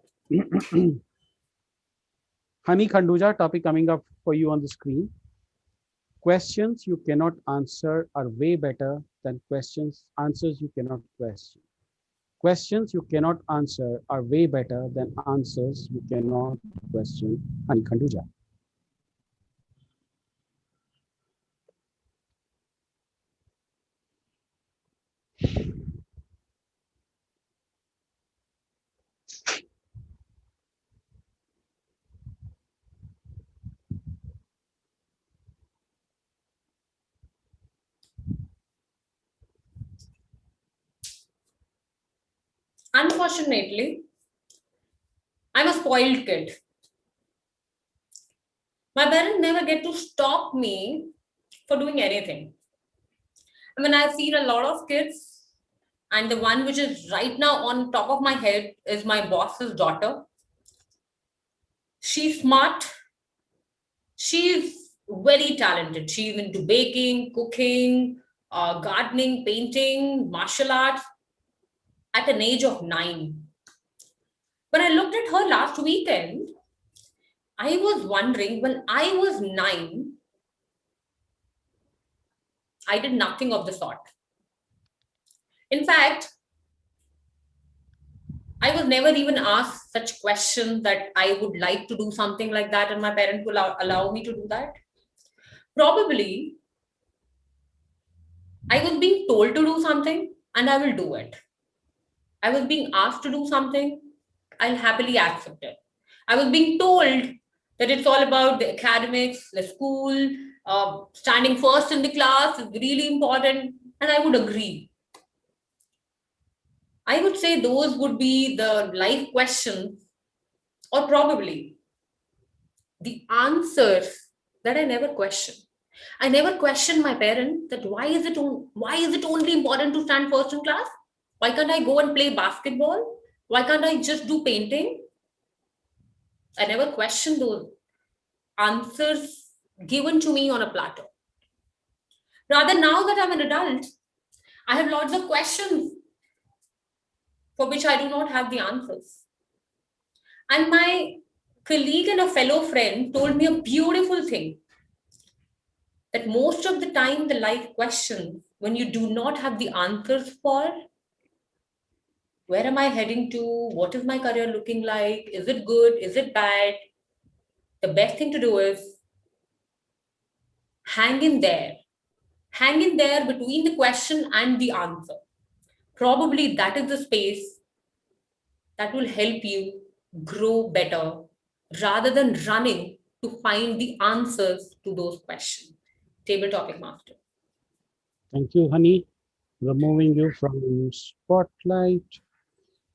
Hani Khanduja, topic coming up for you on the screen. Questions you cannot answer are way better than answers you cannot question. Questions you cannot answer are way better than answers you cannot question. Hani Khanduja. Unfortunately, I'm a spoiled kid. My parents never get to stop me for doing anything. I mean, I've seen a lot of kids, and the one which is right now on top of my head is my boss's daughter. She's smart. She's very talented. She's into baking, cooking, gardening, painting, martial arts at an age of 9. When I looked at her last weekend, I was wondering, when I was 9, I did nothing of the sort. In fact, I was never even asked such questions that I would like to do something like that and my parents will allow me to do that. Probably, I was being told to do something and I will do it. I was being asked to do something, I'll happily accept it. I was being told that it's all about the academics, the school, standing first in the class is really important, and I would agree. I would say those would be the life questions, or probably the answers that I never questioned. I never questioned my parents that why is it only important to stand first in class? Why can't I go and play basketball? Why can't I just do painting? I never questioned those answers given to me on a platter. Rather, now that I'm an adult, I have lots of questions for which I do not have the answers. And my colleague and a fellow friend told me a beautiful thing, that most of the time the life questions, when you do not have the answers for, where am I heading to? What is my career looking like? Is it good? Is it bad? The best thing to do is hang in there. Hang in there between the question and the answer. Probably that is the space that will help you grow better rather than running to find the answers to those questions. Table topic master. Thank you, Hani. Removing you from spotlight.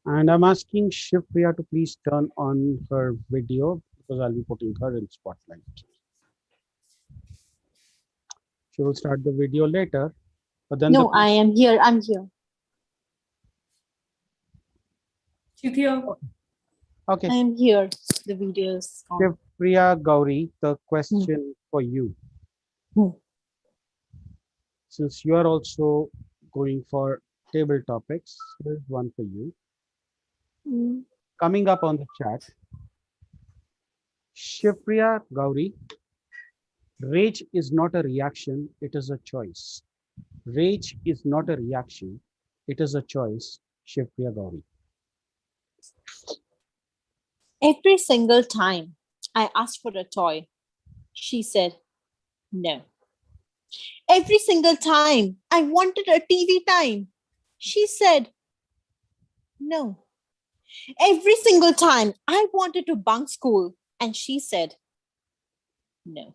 And I'm asking Shivpriya to please turn on her video because I'll be putting her in spotlight. She will start the video later, but then no, I am here. I'm here. She's here. Okay. I am here. The video is on. Shivpriya Gauri, the question for you. Since you are also going for table topics, here's one for you. Coming up on the chat, Shivpriya Gauri, rage is not a reaction, it is a choice. Rage is not a reaction, it is a choice. Shivpriya Gauri. Every single time I asked for a toy, she said no. Every single time I wanted a TV time, she said no. Every single time I wanted to bunk school, and she said no.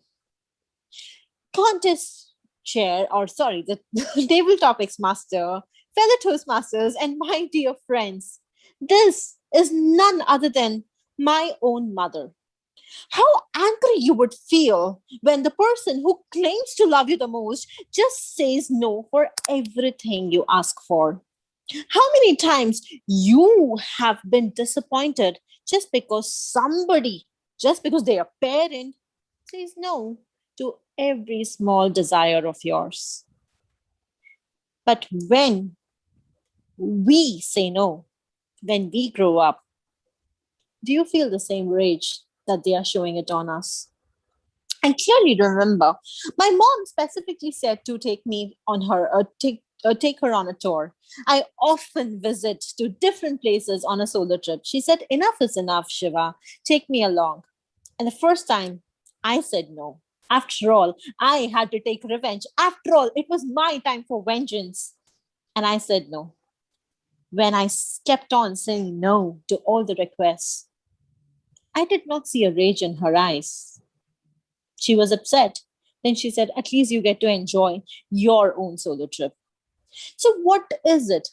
Contest chair, or sorry, the table topics master, fellow Toastmasters, and my dear friends, this is none other than my own mother. How angry you would feel when the person who claims to love you the most just says no for everything you ask for. How many times you have been disappointed just because somebody, just because their parent says no to every small desire of yours. But when we say no, when we grow up, do you feel the same rage that they are showing it on us? I clearly remember my mom specifically said to take me on her, take her on a tour. I often visit to different places on a solo trip. She said, enough is enough, Shiva. Take me along. And the first time I said no. After all, I had to take revenge. After all, it was my time for vengeance. And I said no. When I kept on saying no to all the requests, I did not see a rage in her eyes. She was upset. Then she said, at least you get to enjoy your own solo trip. So what is it?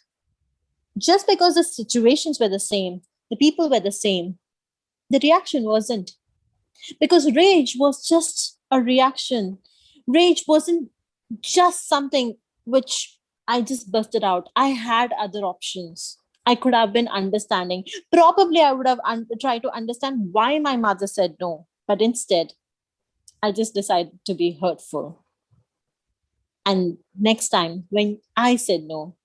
Just because the situations were the same, the people were the same, the reaction wasn't. Because rage was just a reaction. Rage wasn't just something which I just busted out. I had other options. I could have been understanding. Probably I would have tried to understand why my mother said no. But instead, I just decided to be hurtful. And next time when I said no,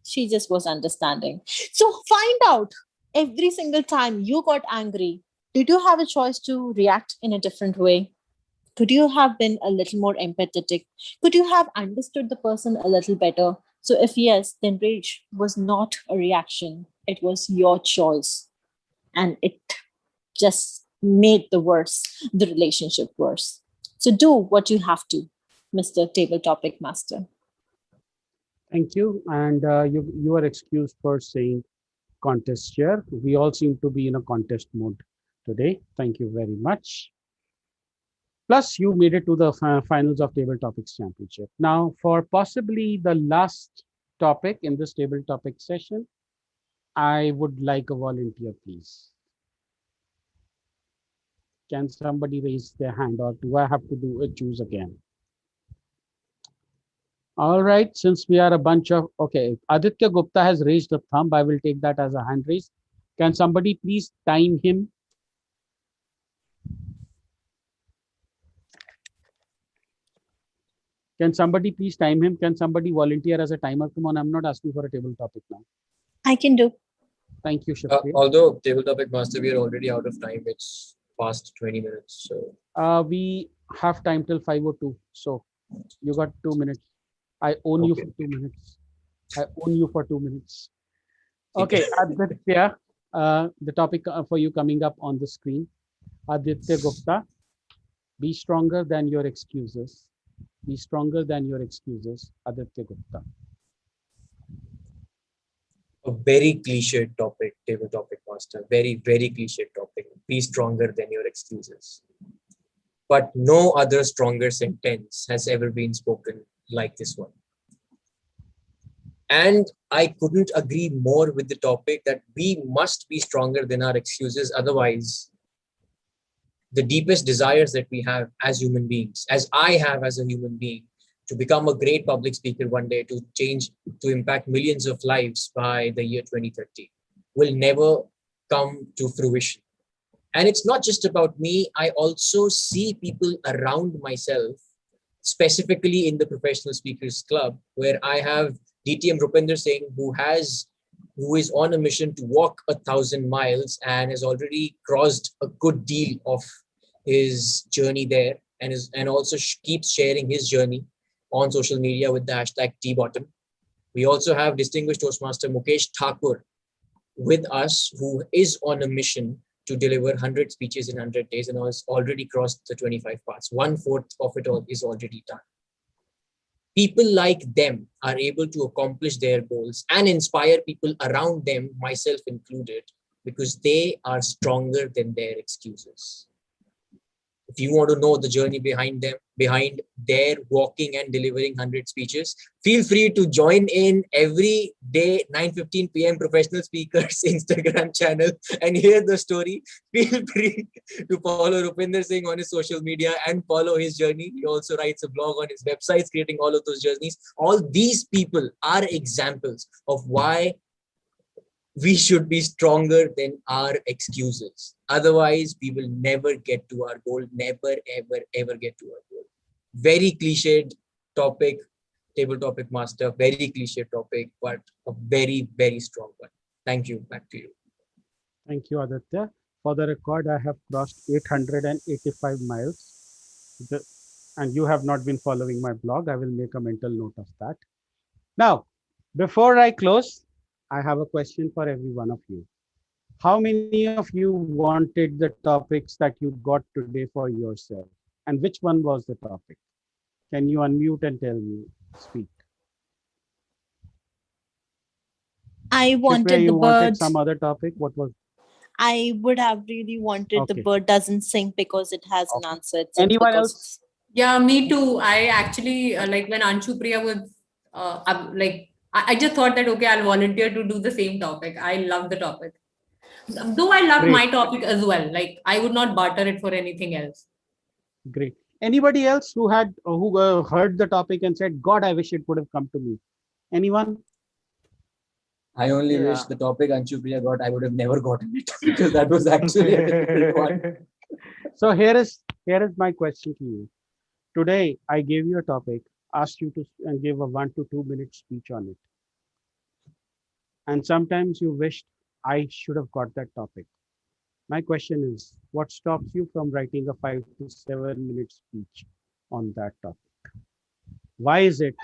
she just was understanding. So find out every single time you got angry, did you have a choice to react in a different way? Could you have been a little more empathetic? Could you have understood the person a little better? So if yes, then rage was not a reaction. It was your choice. And it just made the relationship worse. So do what you have to, Mr. Table Topic Master. Thank you. And you are excused for saying contest chair. We all seem to be in a contest mode today. Thank you very much. Plus, you made it to the finals of Table Topics Championship. Now, for possibly the last topic in this Table Topic session, I would like a volunteer, please. Can somebody raise their hand, or do I have to choose again? All right, since we are a bunch of, okay, Aditya Gupta has raised a thumb. I will take that as a hand raise. Can somebody please time him? Can somebody please time him? Can somebody volunteer as a timer? Come on, I'm not asking for a table topic now. I can do. Thank you, Shivpriya. Although Table Topic Master, we are already out of time. It's past 20 minutes. So we have time till 5:02. So you got 2 minutes. I own you for 2 minutes. I own you for 2 minutes. Okay, Aditya, the topic for you coming up on the screen. Aditya Gupta, be stronger than your excuses. Be stronger than your excuses, Aditya Gupta. a very cliched topic, Table Topic Master. Very, very cliched topic. Be stronger than your excuses. But no other stronger sentence has ever been spoken like this one. And I couldn't agree more with the topic that we must be stronger than our excuses. Otherwise, the deepest desires that we have as human beings, as I have as a human being, to become a great public speaker one day, to change, to impact millions of lives by the year 2030, will never come to fruition. And it's not just about me. I also see people around myself, specifically in the Professional Speakers Club, where I have DTM Rupinder Singh, who is on a mission to walk 1,000 miles and has already crossed a good deal of his journey there, and also keeps sharing his journey on social media with the hashtag TBottom. We also have distinguished Toastmaster Mukesh Thakur with us, who is on a mission to deliver 100 speeches in 100 days and has already crossed the 25 parts. 1/4 of it all is already done. People like them are able to accomplish their goals and inspire people around them, myself included, because they are stronger than their excuses. If you want to know the journey behind them, behind their walking and delivering 100 speeches, feel free to join in every day, 9:15 p.m. Professional Speakers Instagram channel and hear the story. Feel free to follow Rupinder Singh on his social media and follow his journey. He also writes a blog on his website, creating all of those journeys. All these people are examples of why we should be stronger than our excuses. Otherwise, we will never get to our goal, never, ever, ever get to our goal. Very cliched topic, table topic master, very cliched topic, but a very, very strong one. Thank you. Back to you. Thank you, Aditya. For the record, I have crossed 885 miles. And you have not been following my blog. I will make a mental note of that. Now, before I close, I have a question for every one of you. How many of you wanted the topics that you got today for yourself? And which one was the topic? Can you unmute and tell me? Speak. I wanted you the wanted bird. some other topic? What was? I would have really wanted the Okay. bird doesn't sing because it has an answer. It sings Anyone because else? Yeah, me too. I actually like when Anshu Priya was like I just thought that okay, I'll volunteer to do the same topic. I love the topic. Though I love Great. my topic as well. Like I would not barter it for anything else. Great. Anybody else who had heard the topic and said, "God, I wish it would have come to me"? Anyone? I only wish the topic Anshu Priya got, I would have never gotten it because that was actually a difficult one. So here is my question to you. Today, I gave you a topic, asked you to give a 1 to 2 minute speech on it. And sometimes you wished I should have got that topic. My question is, what stops you from writing a 5 to 7 minute speech on that topic? Why is it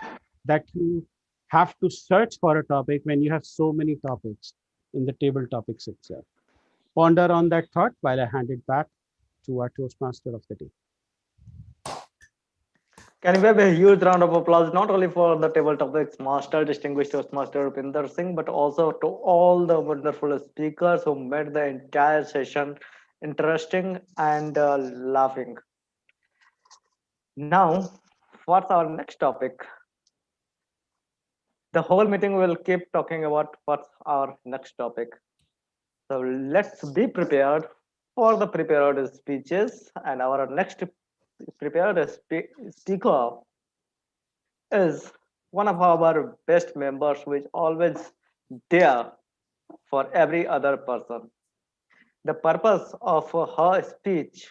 that you have to search for a topic when you have so many topics in the table topics itself? Ponder on that thought while I hand it back to our Toastmaster of the day. Can we have a huge round of applause, not only for the table topics master, distinguished Toastmaster Rupinder Singh, but also to all the wonderful speakers who made the entire session interesting and laughing. Now, what's our next topic? The whole meeting will keep talking about what's our next topic. So let's be prepared for the prepared speeches, and our next prepared speaker is one of our best members who is always there for every other person. The purpose of her speech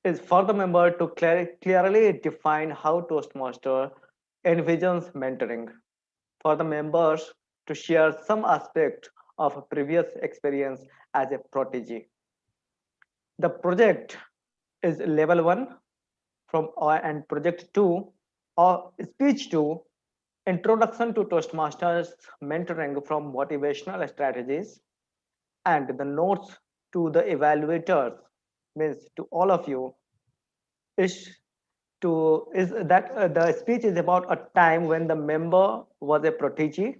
is for the member to clearly define how Toastmaster envisions mentoring, for the members to share some aspect of previous experience as a protege. The project is level 1 from and project 2 or speech 2, introduction to Toastmasters mentoring from motivational strategies, and the notes to the evaluators, means to all of you, is that the speech is about a time when the member was a protege.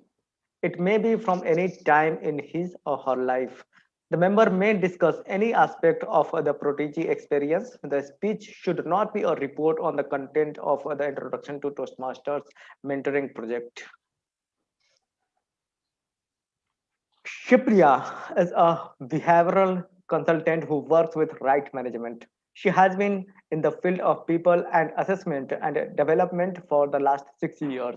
It may be from any time in his or her life. The member may discuss any aspect of the protege experience. The speech should not be a report on the content of the introduction to Toastmasters mentoring project. Shipriya is a behavioral consultant who works with right management. She has been in the field of people and assessment and development for the last 6 years.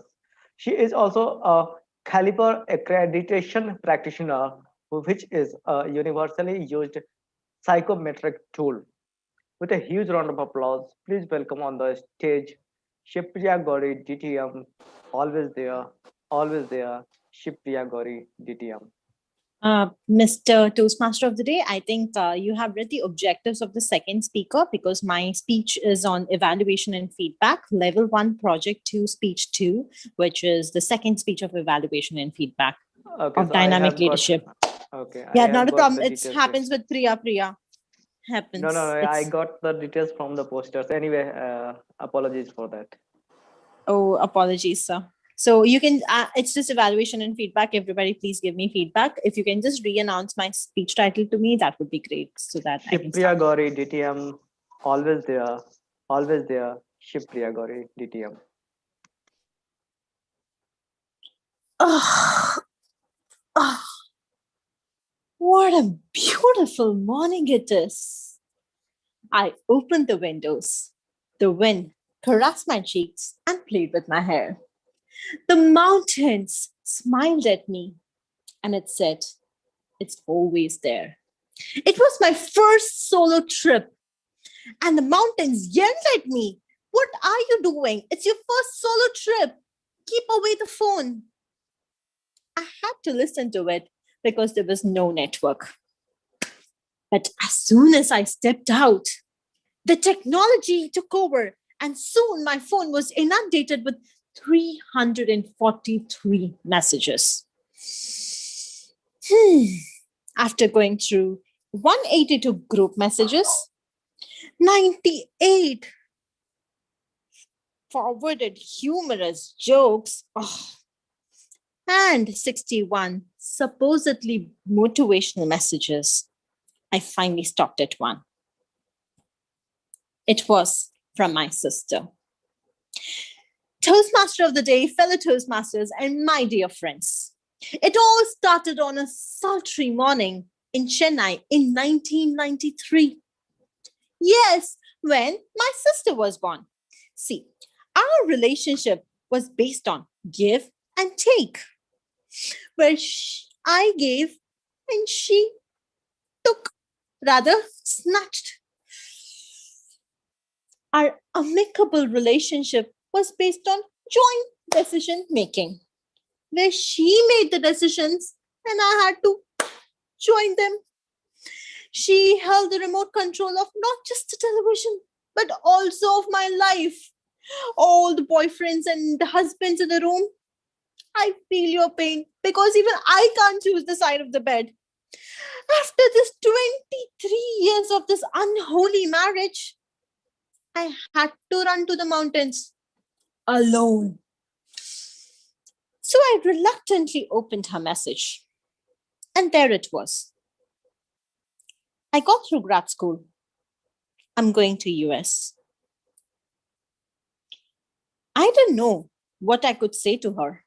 She is also a Caliper accreditation practitioner, which is a universally used psychometric tool. With a huge round of applause, please welcome on the stage Shipriya Gauri DTM, always there, Shipriya Gauri DTM. Mr. Toastmaster of the Day, I think you have read the objectives of the second speaker because my speech is on evaluation and feedback, level 1, project 2, speech 2, which is the second speech of evaluation and feedback Okay, of so I dynamic have got, leadership. okay, I Yeah, have not a got problem. the It details. happens with Priya. No, Happens. no, I got the details from the posters. Anyway, apologies for that. Oh, apologies, sir. So you can, it's just evaluation and feedback. Everybody, please give me feedback. If you can just re-announce my speech title to me, that would be great so that I can Shipriya start. Gauri, DTM, always there, always there. Shipriya Gauri, DTM. Oh, oh, what a beautiful morning it is. I opened the windows. The wind caressed my cheeks and played with my hair. The mountains smiled at me and it said, it's always there. It was my first solo trip and the mountains yelled at me. What are you doing? It's your first solo trip. Keep away the phone. I had to listen to it because there was no network. But as soon as I stepped out, the technology took over, and soon my phone was inundated with 343 messages. After going through 182 group messages, 98 forwarded humorous jokes, and 61 supposedly motivational messages, I finally stopped at one. It was from my sister. Toastmaster of the Day, fellow Toastmasters, and my dear friends. It all started on a sultry morning in Chennai in 1993. Yes, when my sister was born. See, our relationship was based on give and take, where I gave and she took, rather snatched. Our amicable relationship was based on joint decision making, where she made the decisions and I had to join them. She held the remote control of not just the television, but also of my life. All the boyfriends and the husbands in the room, I feel your pain because even I can't choose the side of the bed. After this 23 years of this unholy marriage, I had to run to the mountains alone. So I reluctantly opened her message. And there it was. I got through grad school. I'm going to US. I didn't know what I could say to her.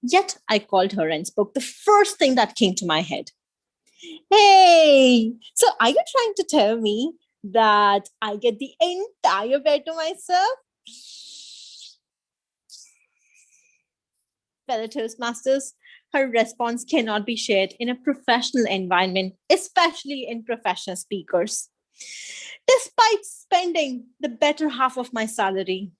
Yet I called her and spoke the first thing that came to my head. Hey, so are you trying to tell me that I get the entire bed to myself? Fellow Toastmasters, her response cannot be shared in a professional environment, especially in professional speakers. Despite spending the better half of my salary,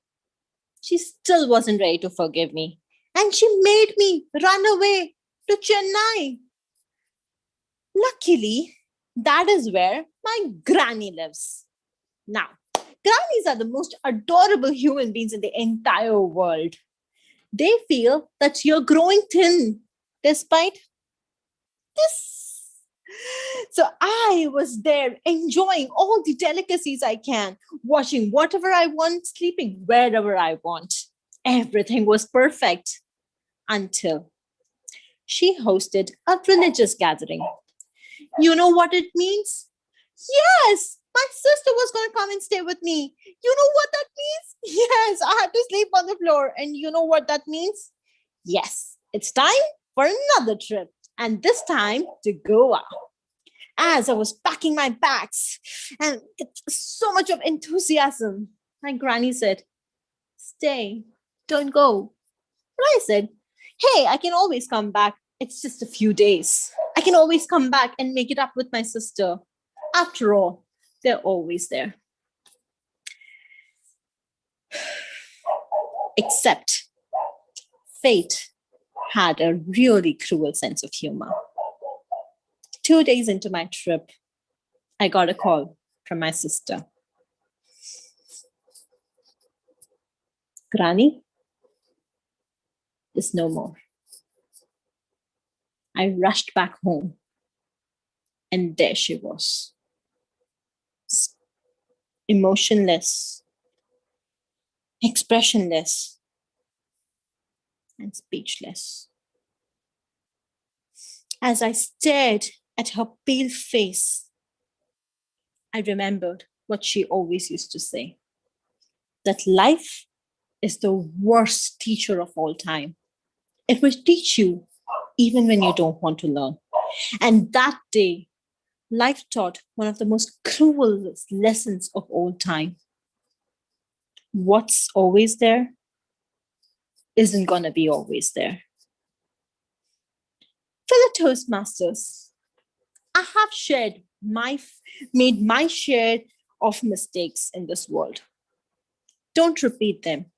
she still wasn't ready to forgive me. And she made me run away to Chennai. Luckily, that is where my granny lives. Now, grannies are the most adorable human beings in the entire world. They feel that you're growing thin despite this. So I was there enjoying all the delicacies I can, watching whatever I want, sleeping wherever I want. Everything was perfect until she hosted a religious gathering. You know what it means? Yes, my sister was going to come and stay with me. You know what that means? Yes, I had to sleep on the floor. And you know what that means? Yes, it's time for another trip. And this time to Goa. As I was packing my bags and with so much of enthusiasm, my granny said, stay, don't go. And I said, hey, I can always come back. It's just a few days. I can always come back and make it up with my sister. After all, they're always there. Except fate had a really cruel sense of humor. 2 days into my trip, I got a call from my sister. Granny is no more. I rushed back home, and there she was, emotionless, expressionless, and speechless. As I stared at her pale face, I remembered what she always used to say, that life is the worst teacher of all time. It will teach you even when you don't want to learn. And that day, life taught one of the most cruel lessons of all time. What's always there isn't going to be always there. Fellow Toastmasters, I have made my share of mistakes in this world. Don't repeat them.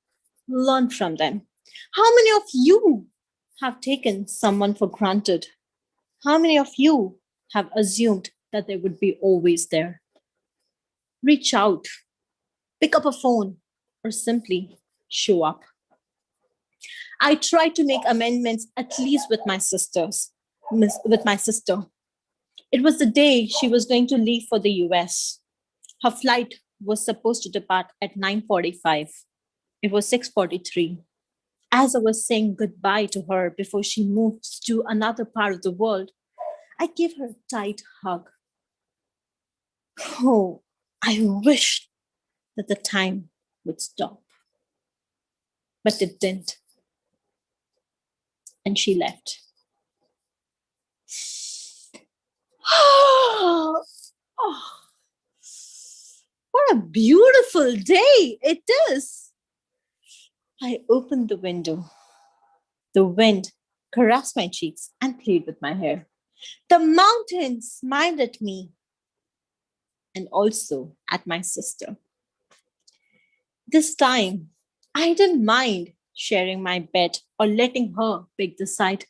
Learn from them. How many of you have taken someone for granted? How many of you have assumed that they would be always there? Reach out, pick up a phone, or simply show up. I tried to make amendments, at least with my sister. It was the day she was going to leave for the US. Her flight was supposed to depart at 9:45. It was 6:43. As I was saying goodbye to her before she moved to another part of the world, I gave her a tight hug. Oh, I wished that the time would stop. But it didn't. And she left. Oh, what a beautiful day it is. I opened the window. The wind caressed my cheeks and played with my hair. The mountains smiled at me and also at my sister. This time, I didn't mind sharing my bed or letting her pick the side.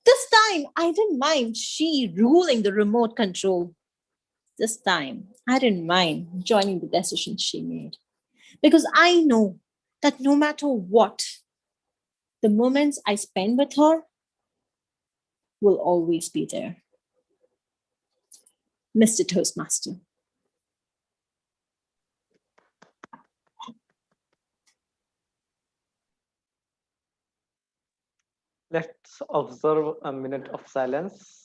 This time, I didn't mind she ruling the remote control. This time, I didn't mind joining the decisions she made. Because I know that no matter what, the moments I spend with her will always be there. Mr. Toastmaster. Let's observe a minute of silence.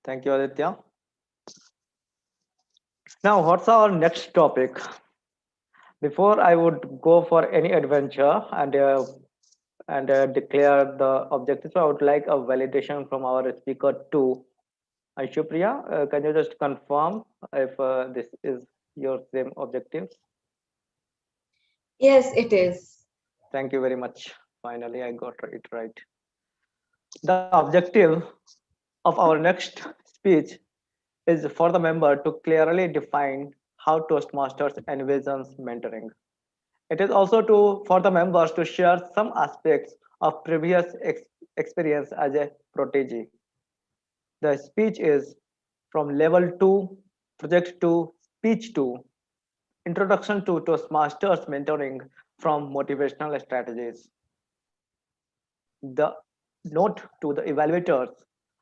Thank you, Aditya. Now, what's our next topic? Before I would go for any adventure and declare the objectives, I would like a validation from our speaker too. Aishupriya, can you just confirm if this is your same objectives? Yes, it is. Thank you very much. Finally, I got it right. The objective of our next speech is for the member to clearly define how Toastmasters envisions mentoring. It is also for the members to share some aspects of previous experience as a protege. The speech is from Level 2, Project 2, Speech 2, Introduction to Toastmasters Mentoring from Motivational Strategies. The note to the evaluators: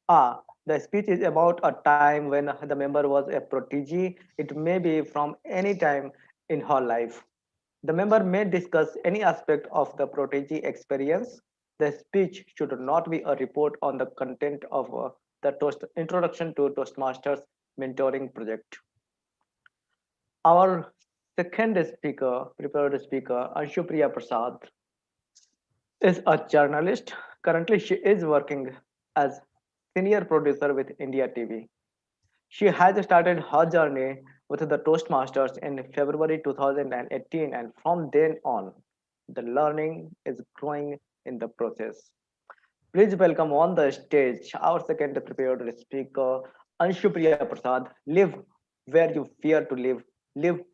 The speech is about a time when the member was a protege. It may be from any time in her life. The member may discuss any aspect of the protege experience. The speech should not be a report on the content of the introduction to Toastmasters mentoring project. Our second speaker, prepared speaker, Anshupriya Prasad, is a journalist. Currently, she is working as senior producer with India TV. She has started her journey with the Toastmasters in February 2018, and from then on, the learning is growing in the process. Please welcome on the stage our second prepared speaker, Anshupriya Prasad. Live where you fear to live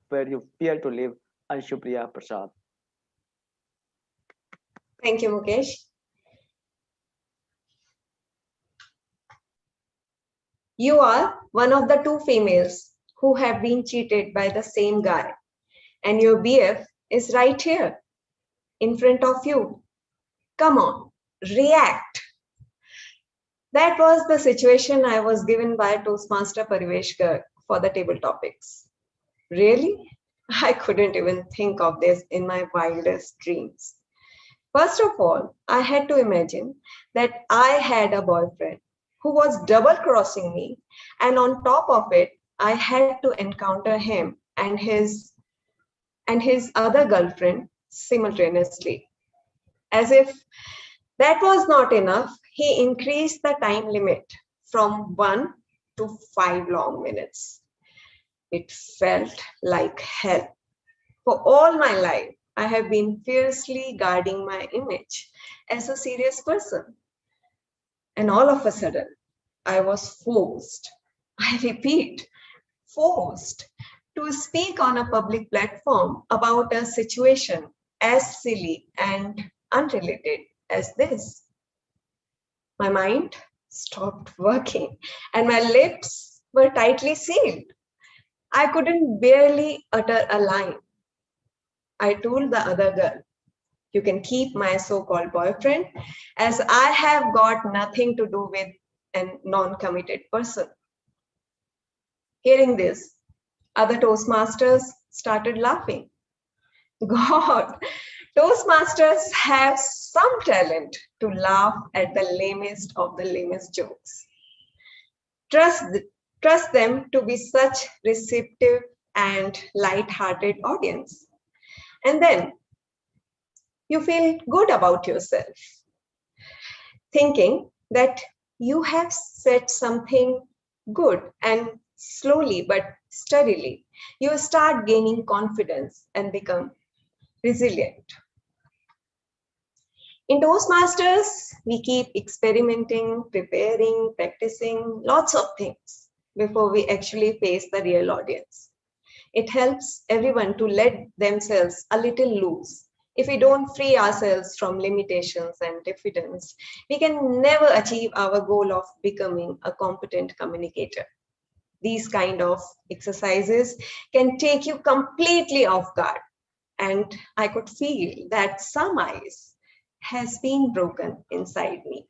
where you fear to live, Anshupriya Prasad. Thank you, Mukesh. You are one of the two females who have been cheated by the same guy, and your BF is right here in front of you. Come on, react. That was the situation I was given by Toastmaster Parivesh Garg for the table topics. Really? I couldn't even think of this in my wildest dreams. First of all, I had to imagine that I had a boyfriend who was double crossing me, and on top of it, I had to encounter him and his other girlfriend simultaneously. As if that was not enough, he increased the time limit from 1 to 5 long minutes. It felt like hell. For all my life, I have been fiercely guarding my image as a serious person. And all of a sudden, I was forced, I repeat, forced to speak on a public platform about a situation as silly and unrelated as this. My mind stopped working and my lips were tightly sealed. I couldn't barely utter a line. I told the other girl, you can keep my so-called boyfriend as I have got nothing to do with a non-committed person. Hearing this, other Toastmasters started laughing. God, Toastmasters have some talent to laugh at the lamest of the lamest jokes. Trust them to be such receptive and light-hearted audience. And then you feel good about yourself, thinking that you have said something good, and slowly but steadily, you start gaining confidence and become resilient. In Toastmasters, we keep experimenting, preparing, practicing lots of things before we actually face the real audience. It helps everyone to let themselves a little loose. If we don't free ourselves from limitations and diffidence, we can never achieve our goal of becoming a competent communicator. These kind of exercises can take you completely off guard. And I could feel that some ice has been broken inside me.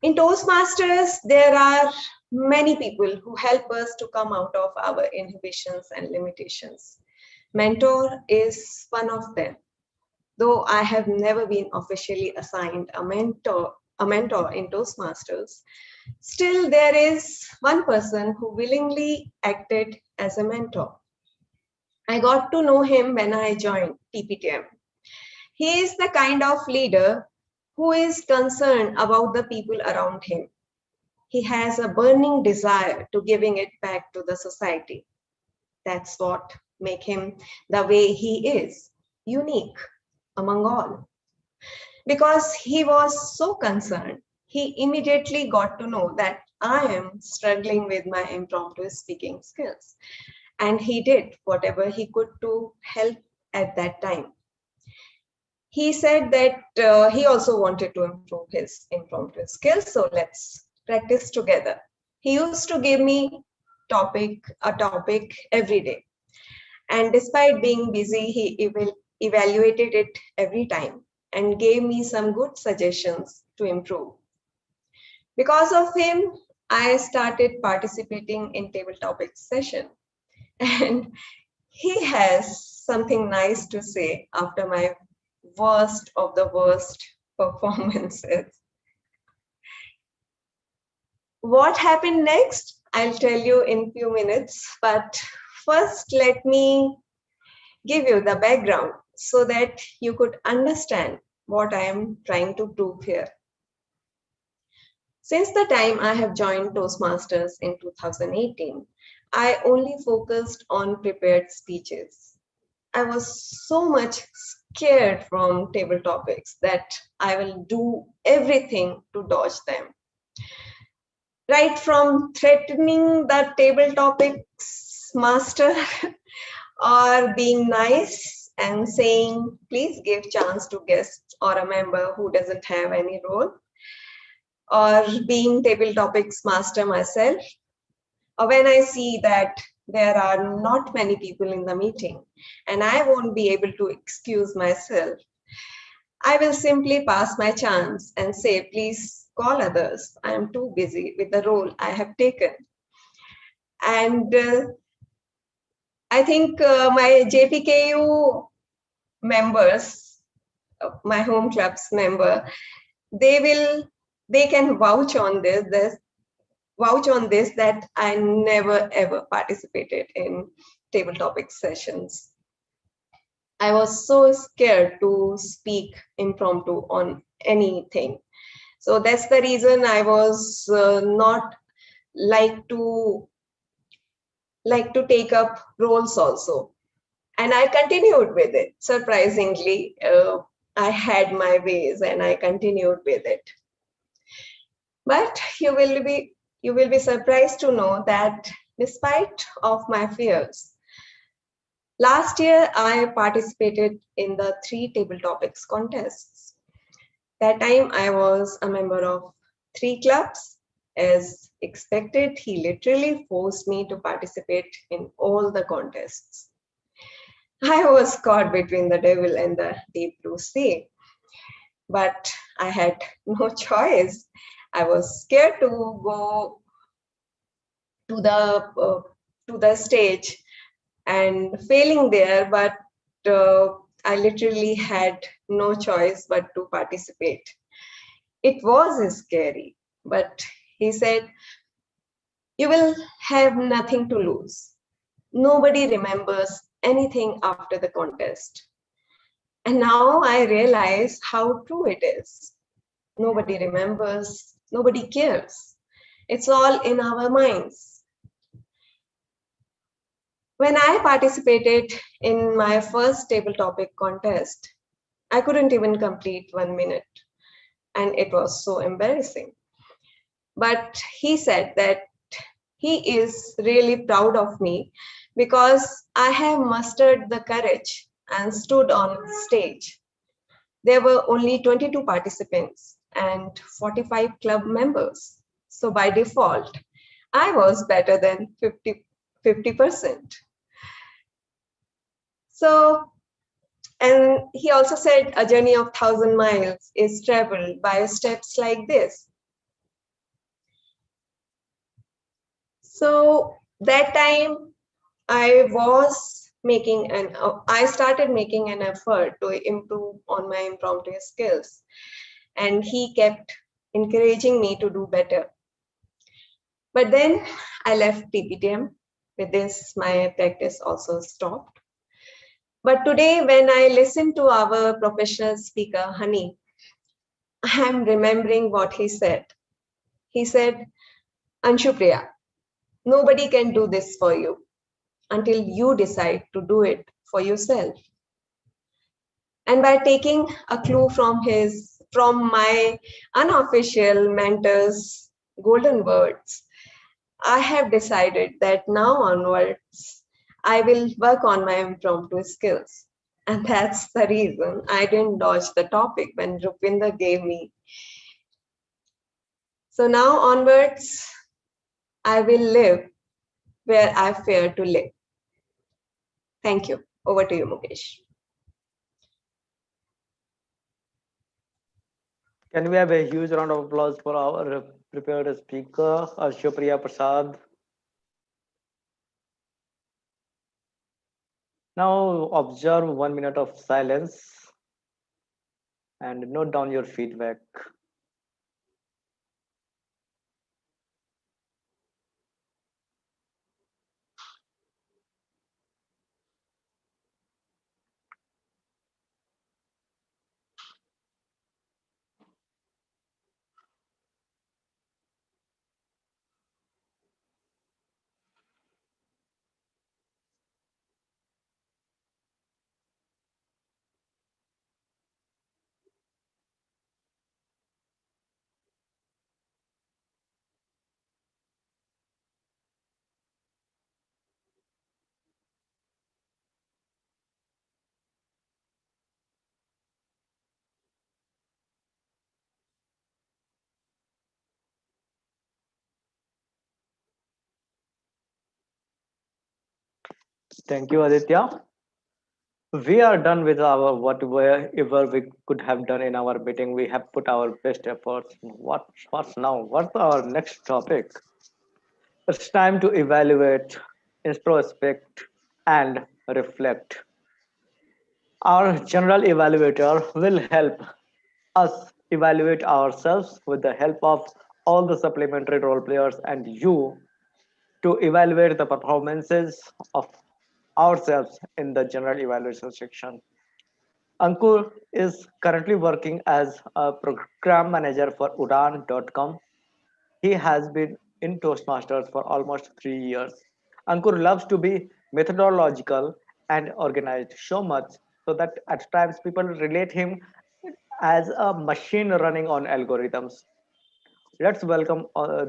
In Toastmasters, there are many people who help us to come out of our inhibitions and limitations. Mentor is one of them. Though I have never been officially assigned a mentor in Toastmasters, still there is one person who willingly acted as a mentor. I got to know him when I joined TPTM. He is the kind of leader who is concerned about the people around him. He has a burning desire to giving it back to the society. That's what makes him the way he is, unique among all. Because he was so concerned, he immediately got to know that I am struggling with my impromptu speaking skills. And he did whatever he could to help at that time. He said that he also wanted to improve his impromptu skills, so let's practice together. He used to give me a topic every day. And despite being busy, he evaluated it every time and gave me some good suggestions to improve. Because of him, I started participating in table topics session. And he has something nice to say after my worst of the worst performances. What happened next? I'll tell you in few minutes, but first let me give you the background so that you could understand what I am trying to prove here. Since the time I have joined Toastmasters in 2018, I only focused on prepared speeches. I was so much scared from table topics that I will do everything to dodge them. Right from threatening the table topics master or being nice and saying, please give chance to guests or a member who doesn't have any role, or being table topics master myself, or when I see that there are not many people in the meeting and I won't be able to excuse myself, I will simply pass my chance and say, please call others. I am too busy with the role I have taken. And I think my JPKU members, my home club's member, they can vouch on this that I never ever participated in table topic sessions. I was so scared to speak impromptu on anything. So that's the reason I was not like to take up roles also. And I continued with it. Surprisingly, I had my ways and I continued with it. But you will be surprised to know that despite of my fears, last year I participated in the 3 table topics contests. That time I was a member of 3 clubs. As expected, he literally forced me to participate in all the contests. I was caught between the devil and the deep blue sea, but I had no choice. I was scared to go to the stage and failing there, but I literally had no choice but to participate. It was scary, but he said, you will have nothing to lose. Nobody remembers anything after the contest. And now I realize how true it is. Nobody remembers, nobody cares. It's all in our minds. When I participated in my first table topic contest, I couldn't even complete 1 minute, and it was so embarrassing. But he said that he is really proud of me because I have mustered the courage and stood on stage. There were only 22 participants and 45 club members. So by default, I was better than 50%. So, and he also said a journey of 1,000 miles is traveled by steps like this. So that time I started making an effort to improve on my impromptu skills, and he kept encouraging me to do better. But then I left TPTM. With this, my practice also stopped. But today, when I listen to our professional speaker, Honey, I'm remembering what he said. He said, Anshupriya, nobody can do this for you until you decide to do it for yourself. And by taking a clue from my unofficial mentor's golden words, I have decided that now onwards, I will work on my impromptu skills. And that's the reason I didn't dodge the topic when Rupinder gave me. So now onwards, I will live where I fear to live. Thank you. Over to you, Mukesh. Can we have a huge round of applause for our prepared speaker, Shivpriya Prasad. Now observe 1 minute of silence and note down your feedback. Thank you, Aditya. We are done with our whatever we could have done in our meeting. We have put our best efforts. What's now? What's our next topic? It's time to evaluate, introspect, and reflect. Our general evaluator will help us evaluate ourselves with the help of all the supplementary role players and you to evaluate the performances of ourselves in the general evaluation section. Ankur is currently working as a program manager for Udan.com. He has been in Toastmasters for almost 3 years. Ankur loves to be methodological and organized so much so that at times people relate him as a machine running on algorithms. Let's welcome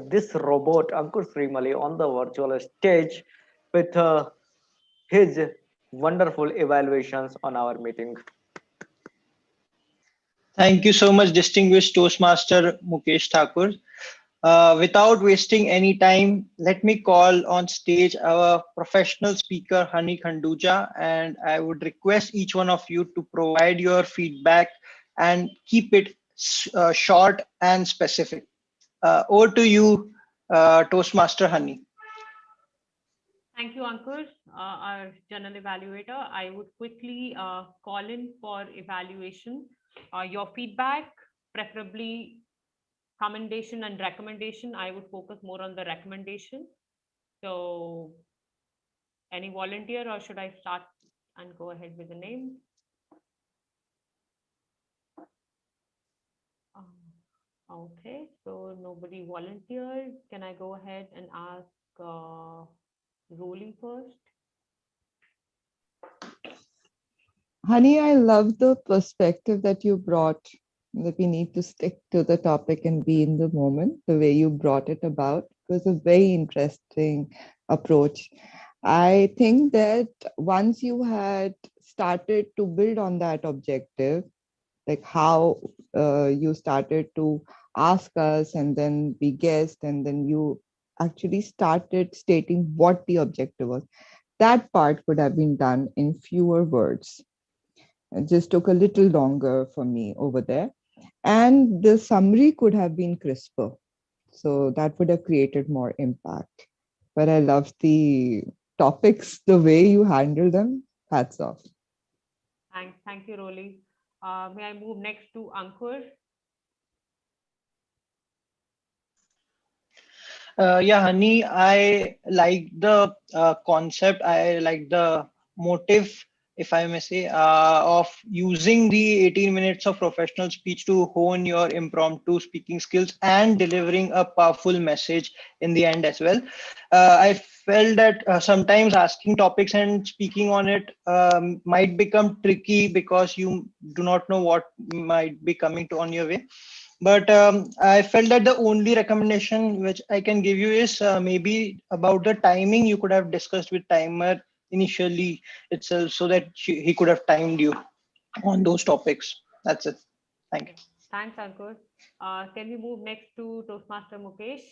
this robot, Ankur Srimali, on the virtual stage with his wonderful evaluations on our meeting. Thank you so much, distinguished Toastmaster Mukesh Thakur. Without wasting any time, let me call on stage our professional speaker, Hani Khanduja, and I would request each one of you to provide your feedback and keep it short and specific. Over to you, Toastmaster Hani. Thank you, Ankur, our general evaluator. I would quickly call in for evaluation. Your feedback, preferably commendation and recommendation. I would focus more on the recommendation. So any volunteer, or should I start and go ahead with the name? Okay, so nobody volunteered. Can I go ahead and ask Rolly first? Honey, I love the perspective that you brought, that we need to stick to the topic and be in the moment. The way you brought it about was a very interesting approach. I think that once you had started to build on that objective, like how you started to ask us and then we guessed, and then you actually started stating what the objective was. That part could have been done in fewer words. It just took a little longer for me over there. And the summary could have been crisper. So that would have created more impact. But I love the topics, the way you handle them. Hats off. Thank you, Rolly. May I move next to Ankur? Yeah, Hani, I like the concept. I like the motive, if I may say, of using the 18 minutes of professional speech to hone your impromptu speaking skills and delivering a powerful message in the end as well. I felt that sometimes asking topics and speaking on it might become tricky because you do not know what might be coming to on your way. But I felt that the only recommendation which I can give you is maybe about the timing. You could have discussed with timer initially itself so that he could have timed you on those topics. That's it. Thank you. Thanks, Ankur. Can we move next to Toastmaster Mukesh?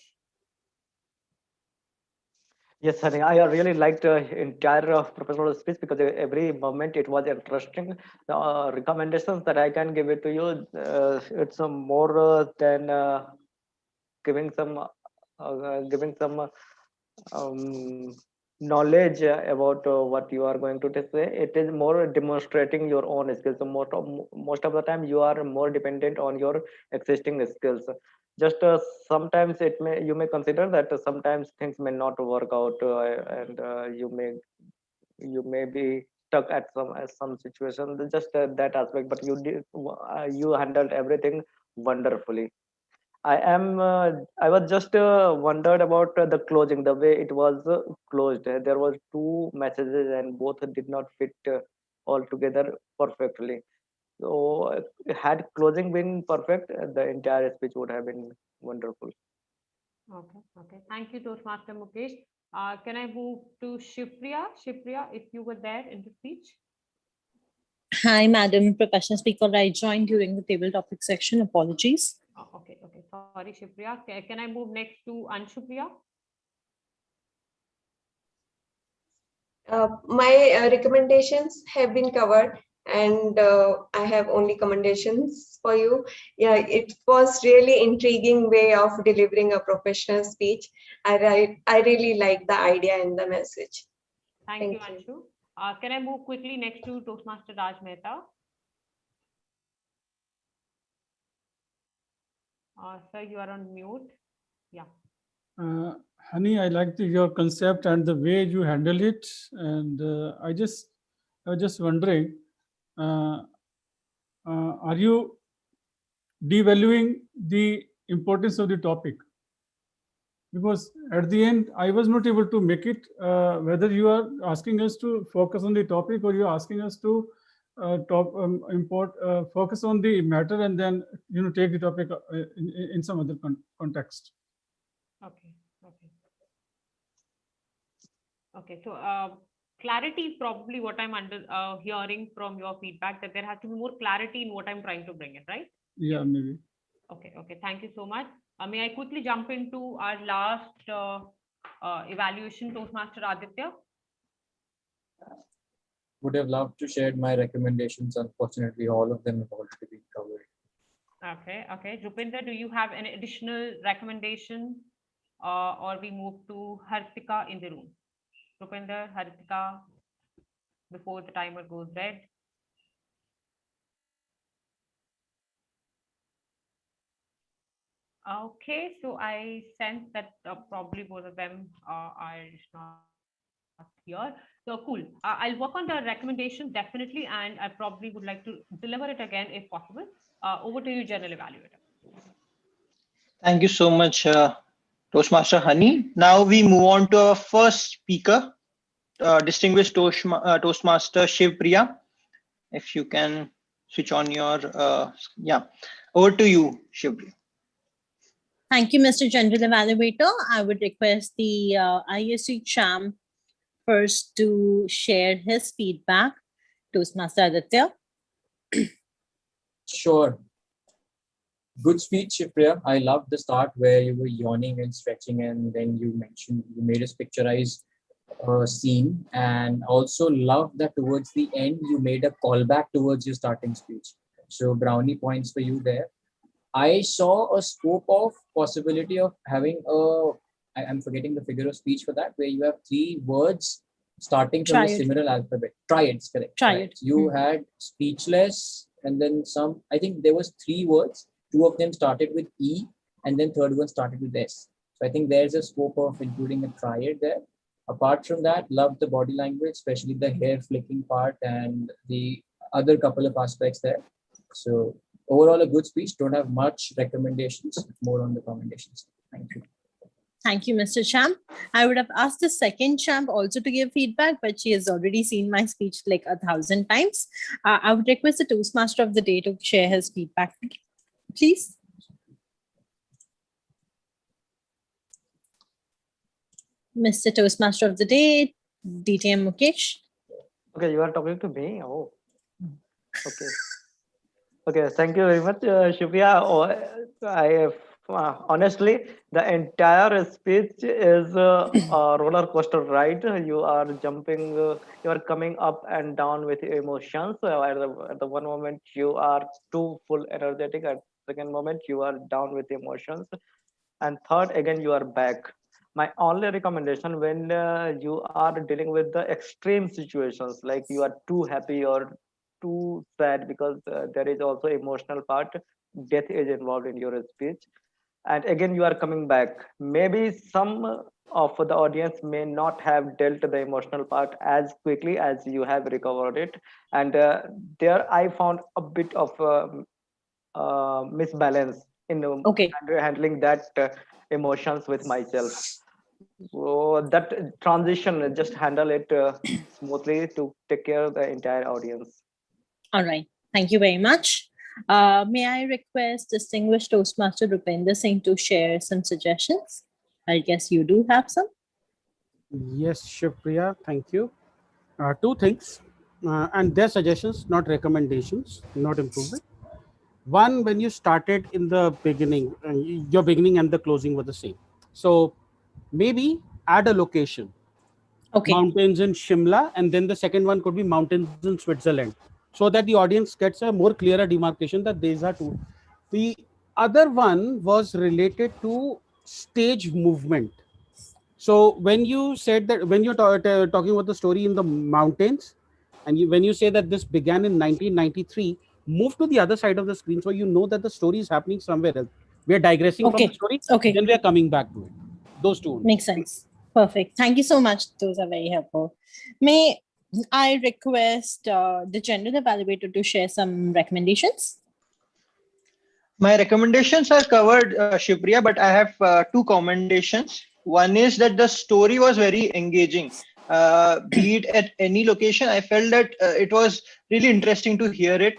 Yes, honey, I really liked entire professional speech because every moment it was interesting. The recommendations that I can give it to you, it's more than giving some knowledge about what you are going to say. It is more demonstrating your own skills. So most of the time you are more dependent on your existing skills. Just sometimes you may consider that sometimes things may not work out, and you may be stuck at some situation. Just that aspect, but you handled everything wonderfully. I was just wondered about the closing, the way it was closed. There was two messages and both did not fit all together perfectly. So had closing been perfect, the entire speech would have been wonderful. Okay, okay. Thank you, Toastmaster Mukesh. Can I move to Shivpriya? Shivpriya, if you were there in the speech. Hi, Madam Professional Speaker. I joined during the table topic section. Apologies. Oh, okay, okay. Sorry, Shivpriya. Can I move next to Anshupriya? My recommendations have been covered, and I have only commendations for you. Yeah, it was really intriguing way of delivering a professional speech. I really like the idea and the message. Thank you, Anshu. Can I move quickly next to Toastmaster Raj Mehta? Sir, you are on mute. Yeah. Honey, I like your concept and the way you handle it. And I was just wondering, are you devaluing the importance of the topic? Because at the end, I was not able to make it, whether you are asking us to focus on the topic or you're asking us to focus on the matter and then, take the topic in some other context. Okay, okay. Okay, so clarity is probably what I'm hearing from your feedback, that there has to be more clarity in what I'm trying to bring in, right? Yeah, maybe. Okay, okay. Thank you so much. May I quickly jump into our last evaluation, Toastmaster Aditya? Would have loved to share my recommendations. Unfortunately, all of them have already been covered. Okay, okay. Rupinder, do you have any additional recommendation, or we move to Hartika in the room? Rupinder, Hartika, before the timer goes red. Okay, so I sense that probably both of them are not here. So cool. I'll work on the recommendation definitely, and I probably would like to deliver it again if possible. Over to you, General Evaluator. Thank you so much, Toastmaster Honey. Now we move on to our first speaker, distinguished Toastmaster Shiv Priya. If you can switch on your, over to you, Shiv Priya. Thank you, Mr. General Evaluator. I would request the ISC champ first to share his feedback. Toastmaster Aditya. Sure. Good speech, Shivpriya. I loved the start where you were yawning and stretching, and then you made us picturize a scene, and also love that towards the end you made a callback towards your starting speech. So brownie points for you there. I saw a scope of possibility of having I'm forgetting the figure of speech for that, where you have 3 words starting from a similar alphabet. Triads, correct. Triad. You had speechless, and then some, I think there was 3 words. 2 of them started with E, and then third one started with S. So I think there's a scope of including a triad there. Apart from that, love the body language, especially the hair flicking part and the other couple of aspects there. So overall, a good speech. Don't have much recommendations, more on the commendations. Thank you. Thank you, Mr. Champ. I would have asked the second champ also to give feedback, but she has already seen my speech like 1,000 times. I would request the Toastmaster of the day to share his feedback, please. Mr. Toastmaster of the day, DTM Mukesh. Okay, you are talking to me. Oh, okay. Okay, thank you very much, Shivya. Honestly, the entire speech is a roller coaster ride. You are jumping, you are coming up and down with emotions. At the one moment, you are too full energetic. At the second moment, you are down with emotions. And third, again, you are back. My only recommendation when you are dealing with the extreme situations, like you are too happy or too sad, because there is also emotional part, death is involved in your speech, and again you are coming back. Maybe some of the audience may not have dealt the emotional part as quickly as you have recovered it, and there I found a bit of misbalance in Okay. handling that emotions with myself. So that transition, just handle it smoothly to take care of the entire audience. All right. Thank you very much. May I request distinguished Toastmaster Rupinder Singh to share some suggestions? I guess you do have some. Yes, Shivpriya, thank you. Two things, and their suggestions, not recommendations, not improvement. One, when you started in the beginning, your beginning and the closing were the same. So maybe add a location, Okay. mountains in Shimla, and then the second one could be mountains in Switzerland, so that the audience gets a more clearer demarcation that these are two. The other one was related to stage movement. So when you said that, when you're talking about the story in the mountains, and when you say that this began in 1993, move to the other side of the screen so you know that the story is happening somewhere else. We are digressing from the Okay. story, Okay. then we are coming back to it. Those two only. Makes sense. Perfect. Thank you so much. Those are very helpful. May I request the general evaluator to share some recommendations? My recommendations are covered, Shipriya, but I have two commendations. One is that the story was very engaging. Be it at any location, I felt that it was really interesting to hear it.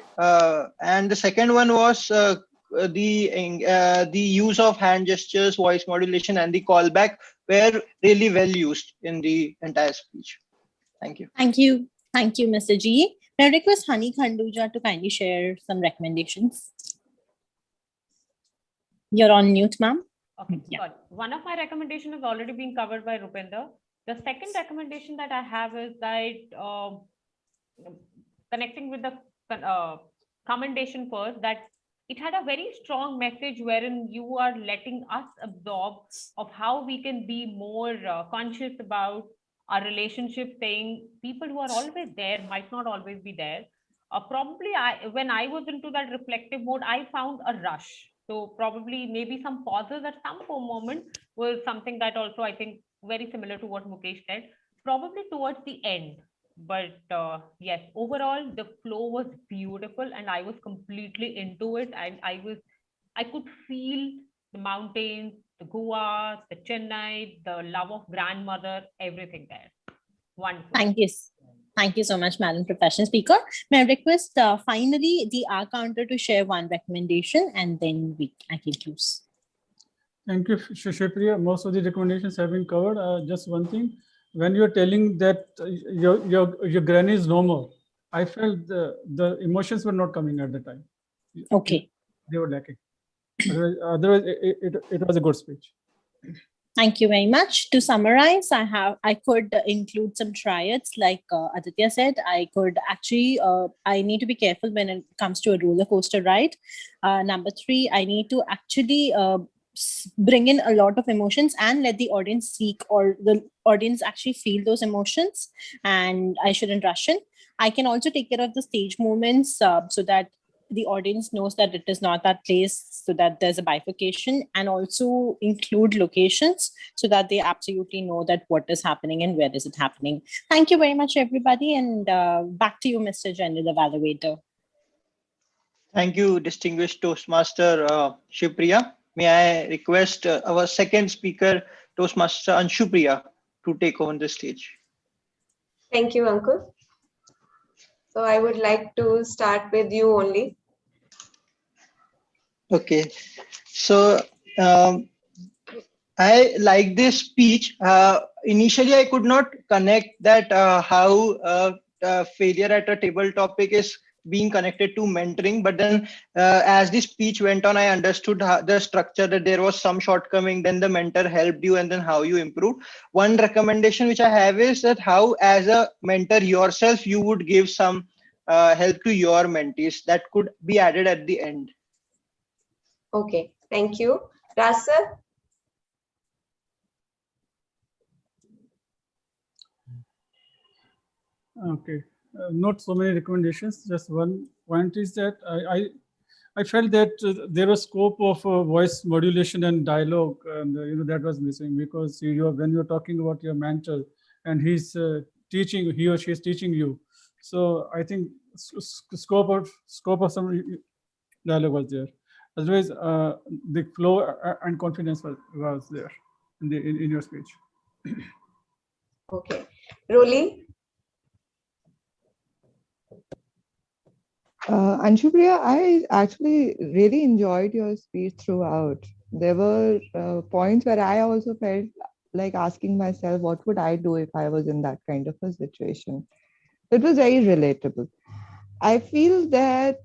And the second one was the use of hand gestures, voice modulation, and the callback were really well used in the entire speech. Thank you. Thank you. Thank you, Mr. G. May I request Hani Khanduja to kindly share some recommendations? You're on mute, ma'am. Okay, good. One of my recommendations has already been covered by Rupinder. The second recommendation that I have is that connecting with the commendation first, that it had a very strong message wherein you are letting us absorb of how we can be more conscious about our relationship, saying people who are always there might not always be there. Probably when I was into that reflective mode, I found a rush. So probably maybe some pauses at some moment was something that also I think very similar to what Mukesh said, probably towards the end. But yes, overall the flow was beautiful and I was completely into it. And I could feel the mountains, the Goa, the Chennai, the love of grandmother, everything there. Wonderful. Thank you. Thank you so much, Madam Professional Speaker. May I request finally the R counter to share one recommendation and then I can close. Thank you, Shivpriya. Most of the recommendations have been covered. Just one thing, when you're telling that your granny is no more, I felt the emotions were not coming at the time. Okay. They were lacking. Otherwise it was a good speech. Thank you very much. To summarize, I could include some triads, like Aditya said. I could actually, I need to be careful when it comes to a roller coaster ride. Number 3, I need to actually bring in a lot of emotions and let the audience seek, or the audience actually feel those emotions, and I shouldn't rush in. I can also take care of the stage movements so that the audience knows that it is not that place, so that there's a bifurcation, and also include locations so that they absolutely know that what is happening and where is it happening. Thank you very much, everybody. And back to you, Mr. General Evaluator. Thank you, distinguished Toastmaster Shipriya. May I request our second speaker, Toastmaster Anshupriya, to take over the stage. Thank you, Ankur. So I would like to start with you only. Okay. So I like this speech. Initially, I could not connect that how failure at a table topic is being connected to mentoring. But then as the speech went on, I understood the structure, that there was some shortcoming, then the mentor helped you, and then how you improved. One recommendation which I have is that how, as a mentor yourself, you would give some help to your mentees that could be added at the end. Okay, thank you. Rasa? Okay, not so many recommendations. Just one point is that I felt that there was scope of voice modulation and dialogue, and that was missing, because when you're talking about your mentor and he's teaching, he or she is teaching you. So I think scope of some dialogue was there. Otherwise, the flow and confidence was there in your speech. Okay. Roli? Anshupriya, I actually really enjoyed your speech throughout. There were points where I also felt like asking myself, what would I do if I was in that kind of a situation? It was very relatable. I feel that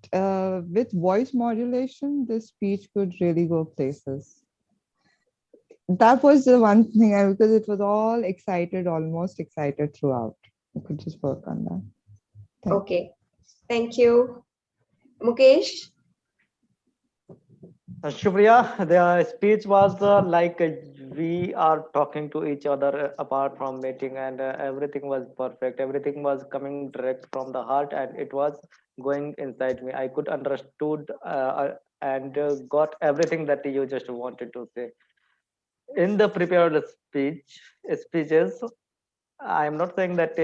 with voice modulation, this speech could really go places. That was the one thing, because it was all excited, almost excited throughout. I could just work on that. Okay. Thank you. Mukesh? Shubhriya, the speech was like we are talking to each other apart from meeting, and everything was perfect. Everything was coming direct from the heart, and it was going inside me. I could understood and got everything that you just wanted to say. In the prepared speeches, I am not saying that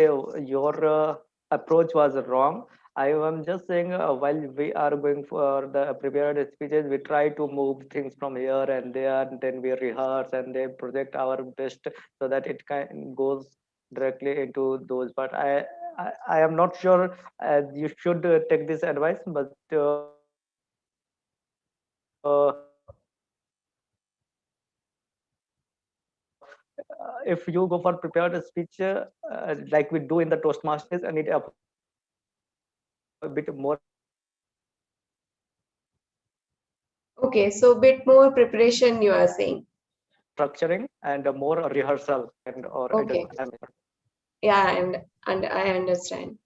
your approach was wrong. I am just saying while we are going for the prepared speeches, we try to move things from here and there, and then we rehearse and then project our best so that it goes directly into those. But I am not sure you should take this advice, but if you go for prepared speech, like we do in the Toastmasters, and it a bit more. Okay, so bit more preparation you are saying. Structuring and more rehearsal and or Okay. Yeah, and I understand.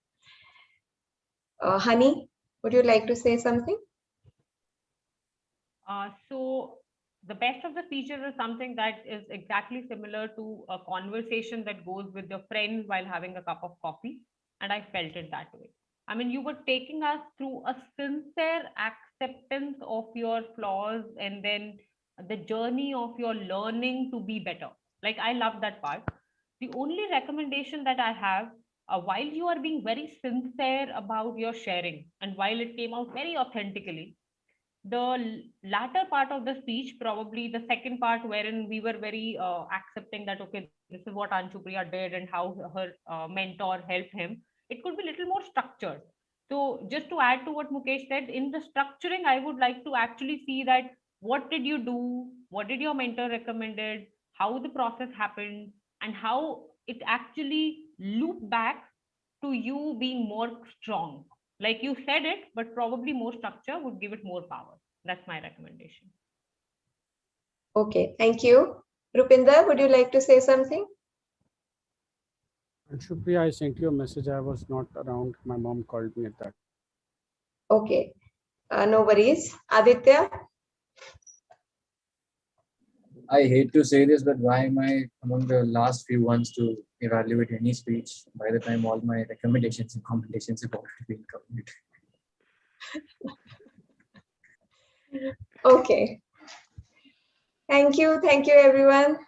Honey, would you like to say something? So the best of the features is something that is exactly similar to a conversation that goes with your friends while having a cup of coffee. And I felt it that way. I mean, you were taking us through a sincere acceptance of your flaws and then the journey of your learning to be better. Like, I love that part. The only recommendation that I have, while you are being very sincere about your sharing and while it came out very authentically, the latter part of the speech, probably the second part wherein we were very accepting that, okay, this is what Anshupriya did and how her mentor helped him, it could be a little more structured. So just to add to what Mukesh said, in the structuring, I would like to actually see that what did you do, what did your mentor recommended, how the process happened, and how it actually looped back to you being more strong. Like you said it, but probably more structure would give it more power. That's my recommendation. Okay, thank you. Rupinder, would you like to say something? Shukriya, I sent you a message. I was not around. My mom called me at that. Okay, no worries. Aditya? I hate to say this, but why am I among the last few ones to evaluate any speech by the time all my recommendations and commendations have already been covered? Okay. Thank you everyone.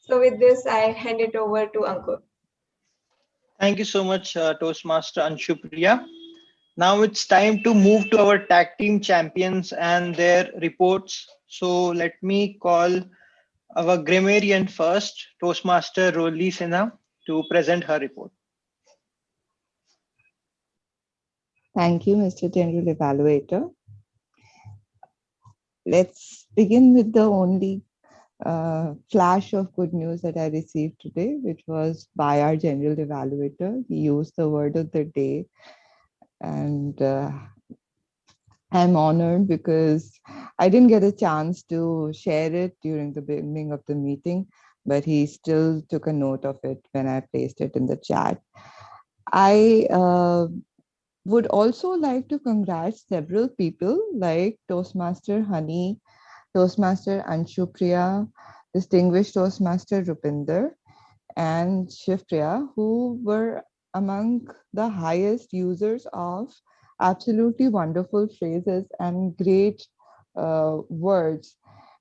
So with this, I hand it over to Ankur. Thank you so much, Toastmaster Anshupriya. Now it's time to move to our tag team champions and their reports. So let me call our grammarian first, Toastmaster Roli Sinha, to present her report. Thank you, Mr. General Evaluator. Let's begin with the only flash of good news that I received today, which was by our General Evaluator. He used the word of the day, and I'm honored because I didn't get a chance to share it during the beginning of the meeting, but he still took a note of it when I placed it in the chat. I would also like to congratulate several people like Toastmaster Honey, Toastmaster Anshupriya, distinguished Toastmaster Rupinder, and Shivpriya, who were among the highest users of absolutely wonderful phrases and great words.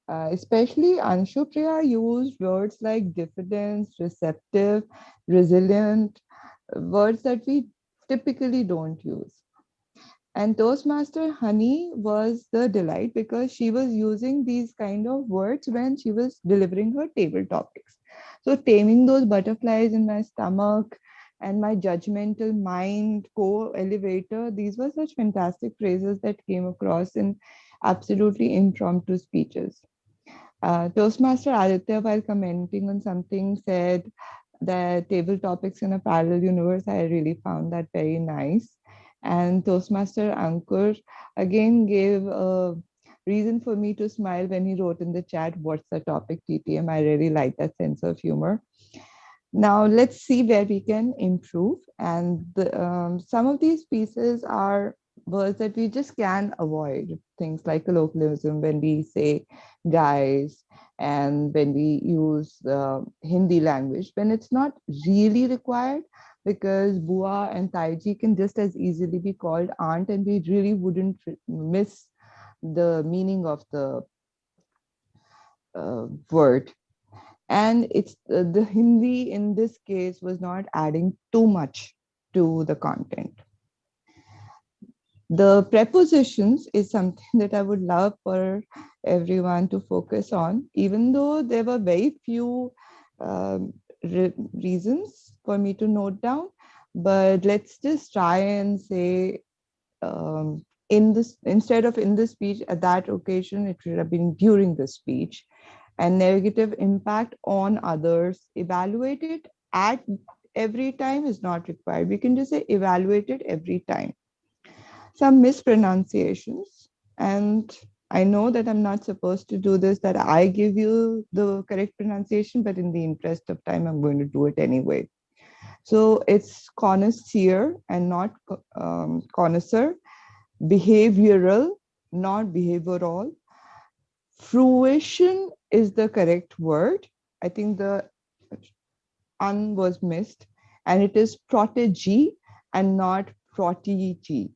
Especially Anshupriya used words like diffidence, receptive, resilient, words that we typically don't use. And Toastmaster Honey was the delight because she was using these kind of words when she was delivering her table topics. So taming those butterflies in my stomach and my judgmental mind co-elevator, these were such fantastic phrases that came across in absolutely impromptu speeches. Toastmaster Aditya, while commenting on something, said that table topics in a parallel universe, I really found that very nice. And Toastmaster Ankur again gave a reason for me to smile when he wrote in the chat, "What's the topic, TTM?" I really like that sense of humor. Now let's see where we can improve. And some of these pieces are words that we just can avoid. Things like colloquialism when we say guys, and when we use Hindi language, when it's not really required, because Bua and Taiji can just as easily be called aunt, and we really wouldn't miss the meaning of the word. And it's the Hindi in this case was not adding too much to the content. The prepositions is something that I would love for everyone to focus on, even though there were very few reasons for me to note down. But let's just try and say in this, instead of in the speech at that occasion, it should have been during the speech. And negative impact on others, evaluated at every time is not required. We can just say evaluated every time. Some mispronunciations, and I know that I'm not supposed to do this, that I give you the correct pronunciation, but in the interest of time, I'm going to do it anyway. So it's connoisseur and not connoisseur, behavioral, not behavioral. Fruition is the correct word. I think the un was missed, and it is protege and not protege.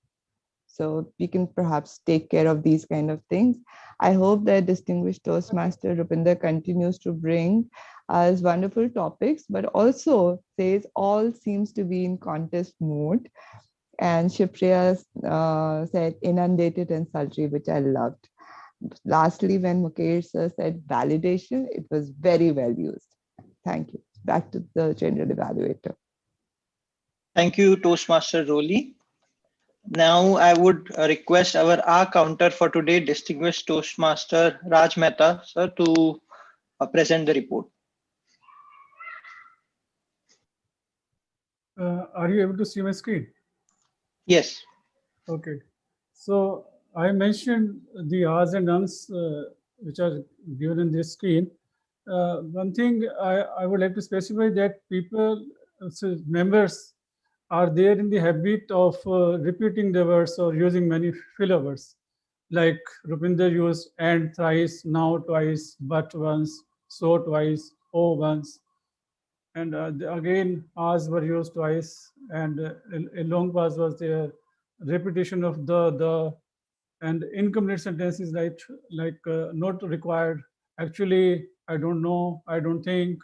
So we can perhaps take care of these kind of things. I hope that distinguished Toastmaster Rupinder continues to bring us wonderful topics, but also says all seems to be in contest mode. And Shivpriya said inundated and sultry, which I loved. Lastly, when Mukesh said validation, it was very well used. Thank you. Back to the general evaluator. Thank you, Toastmaster Roli. Now I would request our R counter for today, distinguished Toastmaster Raj Mehta, sir, to present the report. Are you able to see my screen? Yes. Okay. So I mentioned the R's and N's which are given in this screen. One thing I would like to specify that people, members are there in the habit of repeating the words or using many filler words. Like Rupinder used and thrice, now twice, but once, so twice, oh once. And again, R's were used twice, and a long pause was there. Repetition of the, and incomplete sentences like not required, actually, I don't know, I don't think.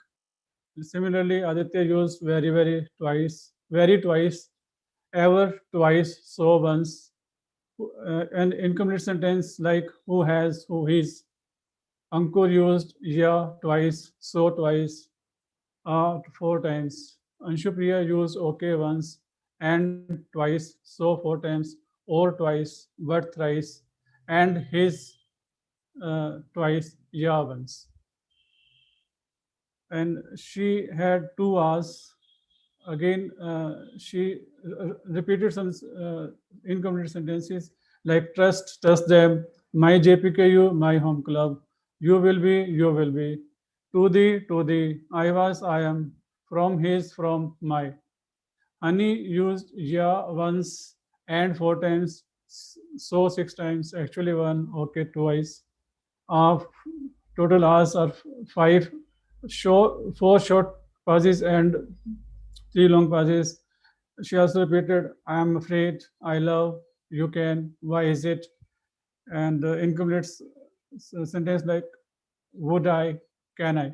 Similarly, Aditya used very twice, very twice, ever twice, so once. An incomplete sentence like who has, who is. Ankur used yeah twice, so twice, 4 times. Anshupriya used okay once, and twice, so 4 times, or twice, but thrice, and his twice, yeah once. And she had 2 hours. Again, she repeated some incomplete sentences like trust them, my JPKU, my home club, you will be, to the, I was, I am, from his, from my. Honey used yeah once and 4 times, so 6 times, actually 1, okay, twice. Total hours are 5, 4 short pauses and 3 long pauses. She also repeated, I am afraid, I love, you can, why is it? And incomplete sentence like, would I, can I?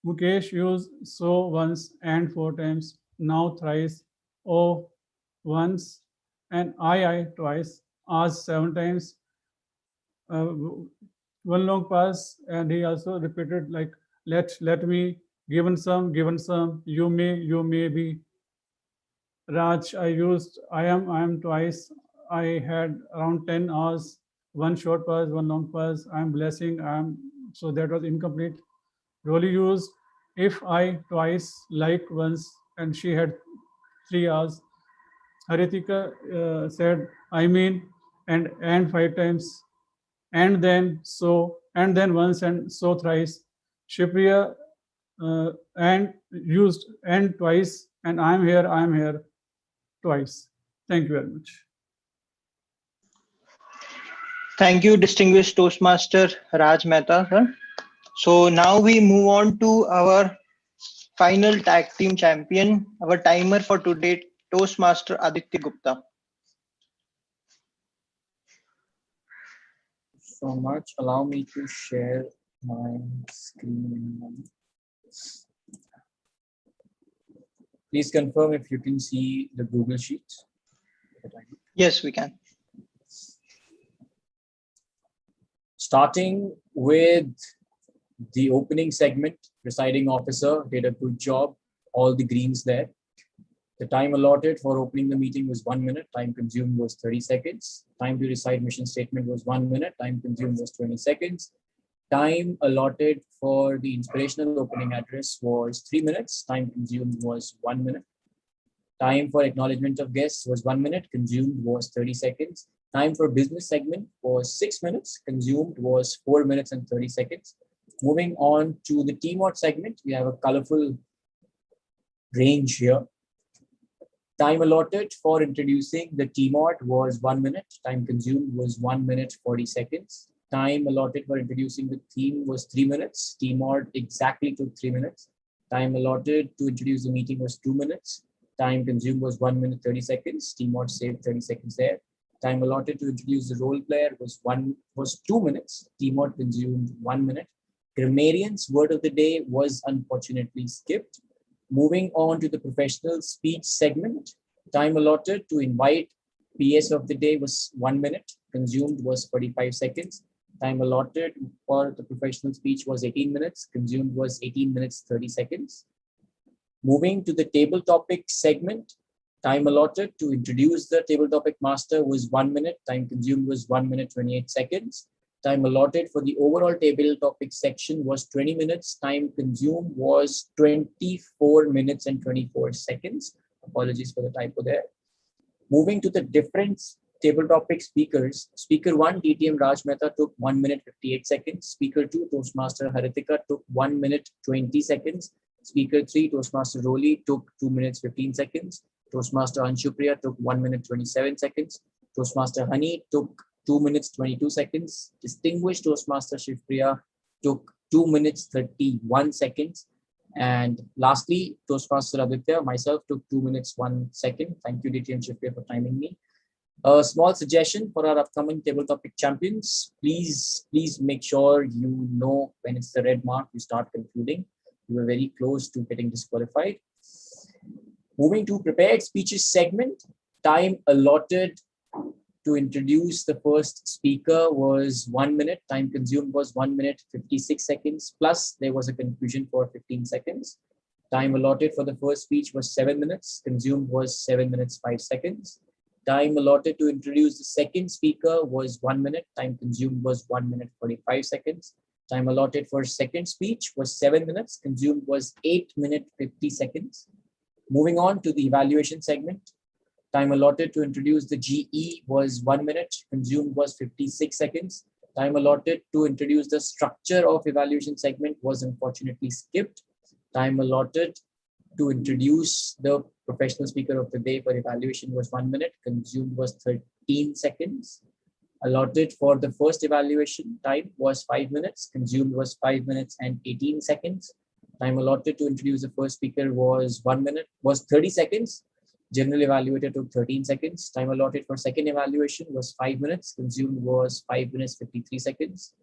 Mukesh used so once and 4 times, now thrice, oh once, and I twice, asked 7 times, one long pause, and he also repeated like, let me, given some, you may be. Raj, I used I am twice. I had around 10 hours, one short pause, one long pause. I am blessing, I am, so that was incomplete. Rolly used if I twice, like once, and she had 3 hours. Haritika said, I mean, and 5 times, and then so, and then once, and so thrice. Shipriya and used and twice, and I am here twice. Thank you very much. Thank you, distinguished Toastmaster Raj Mehta, sir. So now we move on to our final tag team champion, our timer for today, Toastmaster Aditya Gupta. So much. Allow me to share my screen. Please confirm if you can see the Google Sheet. Yes, we can. Starting with the opening segment, presiding officer did a good job. All the greens there. The time allotted for opening the meeting was 1 minute. Time consumed was 30 seconds. Time to recite mission statement was 1 minute. Time consumed was 20 seconds. Time allotted for the inspirational opening address was 3 minutes. Time consumed was 1 minute. Time for acknowledgement of guests was 1 minute. Consumed was 30 seconds. Time for business segment was 6 minutes. Consumed was 4 minutes and 30 seconds. Moving on to the TMOD segment, we have a colorful range here. Time allotted for introducing the TMOD was 1 minute. Time consumed was 1 minute 40 seconds. Time allotted for introducing the theme was 3 minutes. TMOD exactly took 3 minutes. Time allotted to introduce the meeting was 2 minutes. Time consumed was 1 minute 30 seconds. TMOD saved 30 seconds there. Time allotted to introduce the role player was 2 minutes. TMOD consumed 1 minute. Grammarian's word of the day was unfortunately skipped. Moving on to the professional speech segment, time allotted to invite PS of the day was 1 minute, consumed was 45 seconds. Time allotted for the professional speech was 18 minutes, consumed was 18 minutes 30 seconds. Moving to the table topic segment, time allotted to introduce the table topic master was 1 minute, time consumed was 1 minute 28 seconds. Time allotted for the overall table topic section was 20 minutes. Time consumed was 24 minutes and 24 seconds. Apologies for the typo there. Moving to the different table topic speakers. Speaker 1, DTM Raj Mehta took 1 minute 58 seconds. Speaker 2, Toastmaster Haritika took 1 minute 20 seconds. Speaker 3, Toastmaster Rolly took 2 minutes 15 seconds. Toastmaster Anshupriya took 1 minute 27 seconds. Toastmaster Honey took 2 minutes 22 seconds. Distinguished Toastmaster Shivpriya took 2 minutes 31 seconds. And lastly, Toastmaster Aditya, myself, took 2 minutes 1 second. Thank you, DTM Shivpriya, for timing me. A small suggestion for our upcoming table topic champions. Please make sure you know when it's the red mark, you start concluding. You were very close to getting disqualified. Moving to prepared speeches segment, time allotted to introduce the first speaker was 1 minute. Time consumed was 1 minute 56 seconds. Plus, there was a conclusion for 15 seconds. Time allotted for the first speech was 7 minutes. Consumed was 7 minutes 5 seconds. Time allotted to introduce the second speaker was 1 minute. Time consumed was 1 minute 45 seconds. Time allotted for second speech was 7 minutes. Consumed was 8 minute 50 seconds. Moving on to the evaluation segment. Time allotted to introduce the GE was 1 minute, consumed was 56 seconds. Time allotted to introduce the structure of evaluation segment was unfortunately skipped. Time allotted to introduce the professional speaker of the day for evaluation was 1 minute, consumed was 13 seconds. Allotted for the first evaluation time was 5 minutes, consumed was 5 minutes and 18 seconds. Time allotted to introduce the first speaker was 1 minute, was 30 seconds. General evaluator took 13 seconds. Time allotted for second evaluation was 5 minutes. Consumed was 5 minutes, 53 seconds.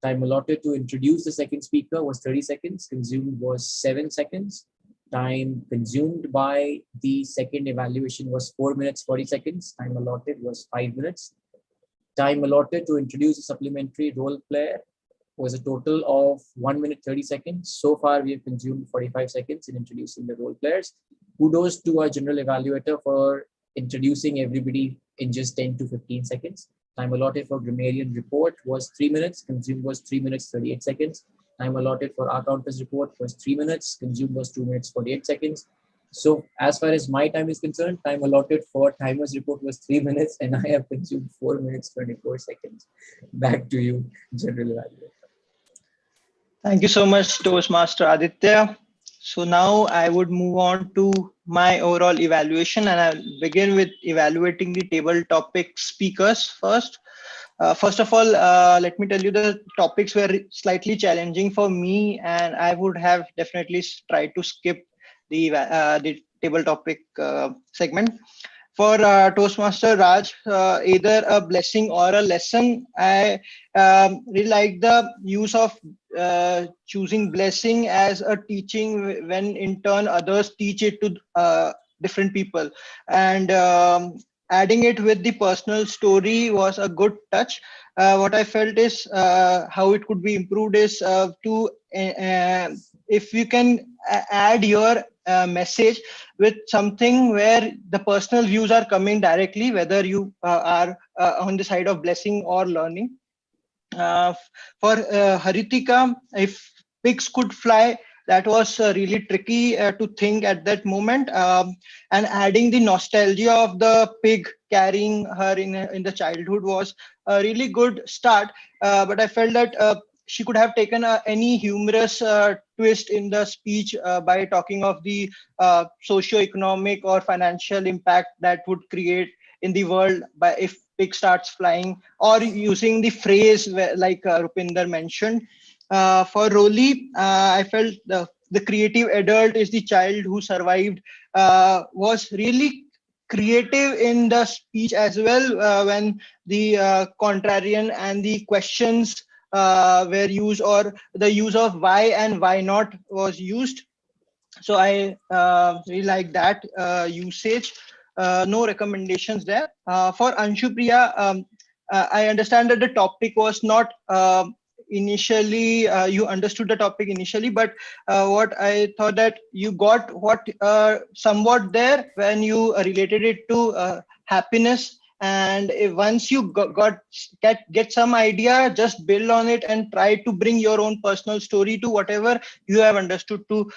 Time allotted to introduce the second speaker was 30 seconds. Consumed was 7 seconds. Time consumed by the second evaluation was 4 minutes, 40 seconds. Time allotted was 5 minutes. Time allotted to introduce a supplementary role player was a total of 1 minute, 30 seconds. So far, we have consumed 45 seconds in introducing the role players. Kudos to our general evaluator for introducing everybody in just 10 to 15 seconds. Time allotted for grammarian report was 3 minutes. Consumed was 3 minutes, 38 seconds. Time allotted for our counters report was 3 minutes. Consumed was 2 minutes, 48 seconds. So as far as my time is concerned, time allotted for timers report was 3 minutes and I have consumed 4 minutes, 24 seconds. Back to you, general evaluator. Thank you so much, Toastmaster Aditya. So now I would move on to my overall evaluation, and I'll begin with evaluating the table topic speakers first. First of all, let me tell you the topics were slightly challenging for me, and I would have definitely tried to skip the table topic segment. For Toastmaster Raj, either a blessing or a lesson. I really like the use of choosing blessing as a teaching when in turn others teach it to different people. And adding it with the personal story was a good touch. What I felt is how it could be improved is to if you can add your message with something where the personal views are coming directly, whether you are on the side of blessing or learning. For Haritika, if pigs could fly, that was really tricky to think at that moment. And adding the nostalgia of the pig carrying her in the childhood was a really good start. But I felt that she could have taken any humorous twist in the speech by talking of the socio-economic or financial impact that would create in the world by if pig starts flying, or using the phrase like Rupinder mentioned. For Roli, I felt the creative adult is the child who survived was really creative in the speech as well when the contrarian and the questions were used, or the use of why and why not was used. So I really like that usage. No recommendations there. For Anshupriya, I understand that the topic was not initially, you understood the topic initially, but what I thought that you got what somewhat there when you related it to happiness. And if once you get some idea, just build on it and try to bring your own personal story to whatever you have understood to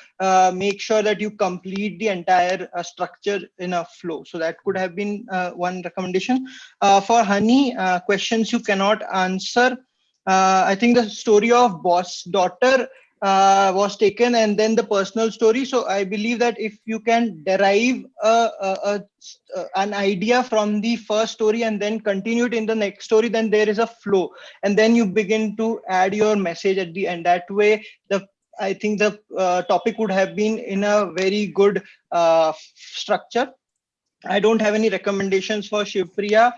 make sure that you complete the entire structure in a flow. So that could have been one recommendation. For Honey, questions you cannot answer. I think the story of boss daughter was taken, and then the personal story. So I believe that if you can derive an idea from the first story and then continue it in the next story, then there is a flow, and then you begin to add your message at the end. That way, I think the topic would have been in a very good structure. I don't have any recommendations for Shivpriya.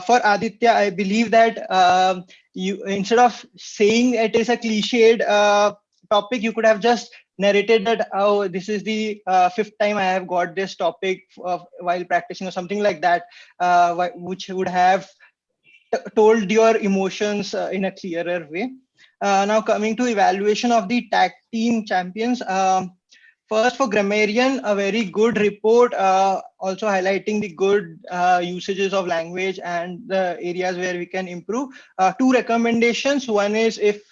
For Aditya, I believe that you, instead of saying it is a cliched topic, you could have just narrated that, oh, this is the fifth time I have got this topic while practicing, or something like that, which would have told your emotions in a clearer way. Now coming to evaluation of the tag team champions. First, for grammarian, a very good report, also highlighting the good usages of language and the areas where we can improve. Two recommendations. One is if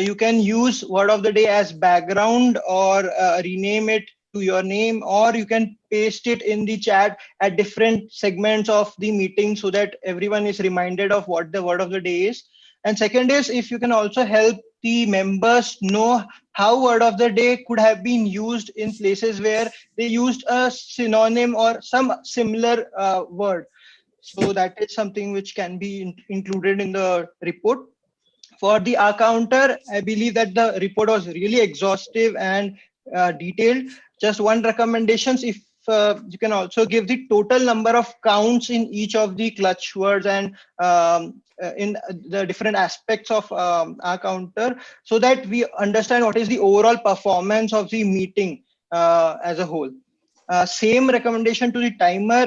you can use word of the day as background, or rename it to your name, or you can paste it in the chat at different segments of the meeting so that everyone is reminded of what the word of the day is. And second is if you can also help the members know how word of the day could have been used in places where they used a synonym or some similar word. So that is something which can be included in the report. For the R counter, I believe that the report was really exhaustive and detailed. Just one recommendation, if you can also give the total number of counts in each of the clutch words and in the different aspects of our counter, so that we understand what is the overall performance of the meeting as a whole. Same recommendation to the timer.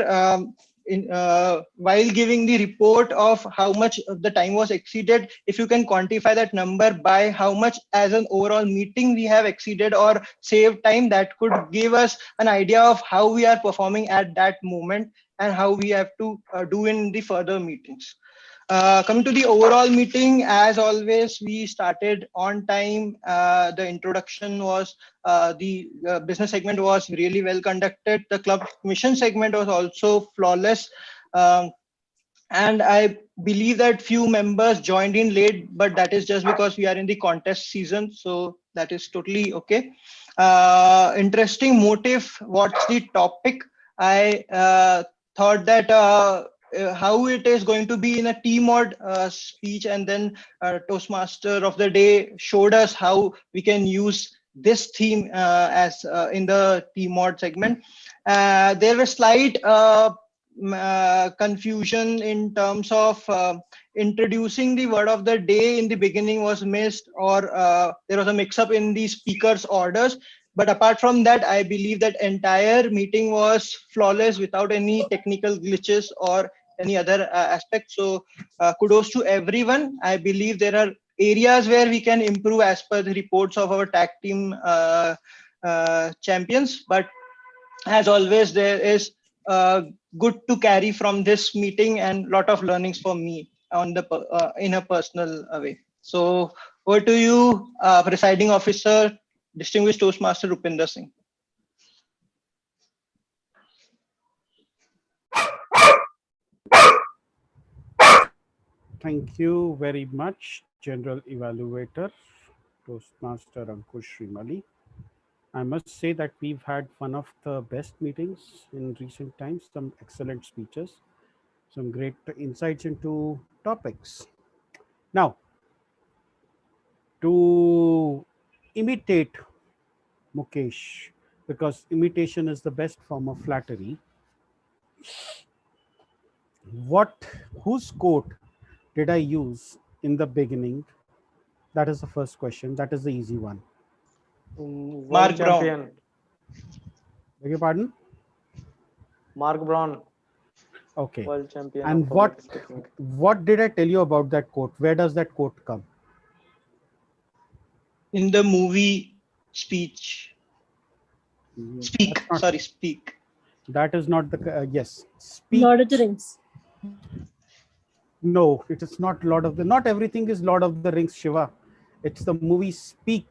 While giving the report of how much of the time was exceeded, if you can quantify that number by how much as an overall meeting we have exceeded or saved time, that could give us an idea of how we are performing at that moment and how we have to do in the further meetings. Coming to the overall meeting, as always, we started on time. The introduction was, the business segment was really well conducted. The club mission segment was also flawless. And I believe that few members joined in late, but that is just because we are in the contest season. So that is totally okay. Interesting motive. What's the topic? I thought that how it is going to be in a T-mod speech, and then Toastmaster of the day showed us how we can use this theme as in the T-mod segment. There was slight confusion in terms of introducing the word of the day in the beginning was missed, or there was a mix-up in the speaker's orders. But apart from that, I believe that entire meeting was flawless without any technical glitches or any other aspect. So kudos to everyone. I believe there are areas where we can improve as per the reports of our tag team champions. But as always, there is good to carry from this meeting and lot of learnings for me on the in a personal way. So over to you, presiding officer, distinguished Toastmaster Rupinder Singh. Thank you very much, General Evaluator, Toastmaster Ankush Srimali. I must say that we've had one of the best meetings in recent times, some excellent speeches, some great insights into topics. Now, to imitate Mukesh, because imitation is the best form of flattery, whose quote did I use in the beginning? That is the first question. That is the easy one. Mark Brown. Beg your pardon? Mark Brown. Okay. World champion. And what did I tell you about that quote? Where does that quote come? In the movie Speech. Speak. Sorry, Speak. That is not the yes. Speak. Lord of the Rings. No, it is not Lord of the. Not everything is Lord of the Rings, Shiva. It's the movie Speak.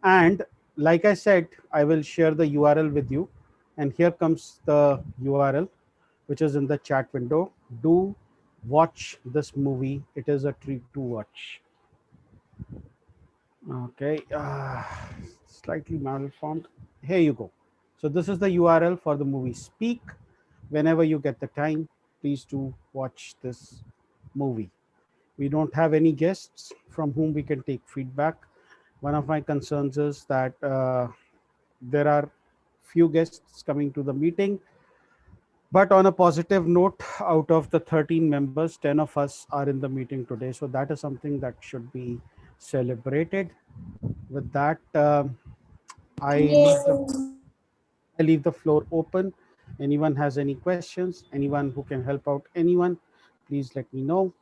And like I said, I will share the URL with you. And here comes the URL, which is in the chat window. Do watch this movie. It is a treat to watch. Okay, slightly malformed. Here you go. So this is the URL for the movie Speak. Whenever you get the time, please do watch this movie. We don't have any guests from whom we can take feedback. One of my concerns is that there are few guests coming to the meeting. But on a positive note, out of the 13 members, 10 of us are in the meeting today. So that is something that should be celebrated. With that, I leave the floor open. Anyone has any questions? Anyone who can help out anyone, please let me know.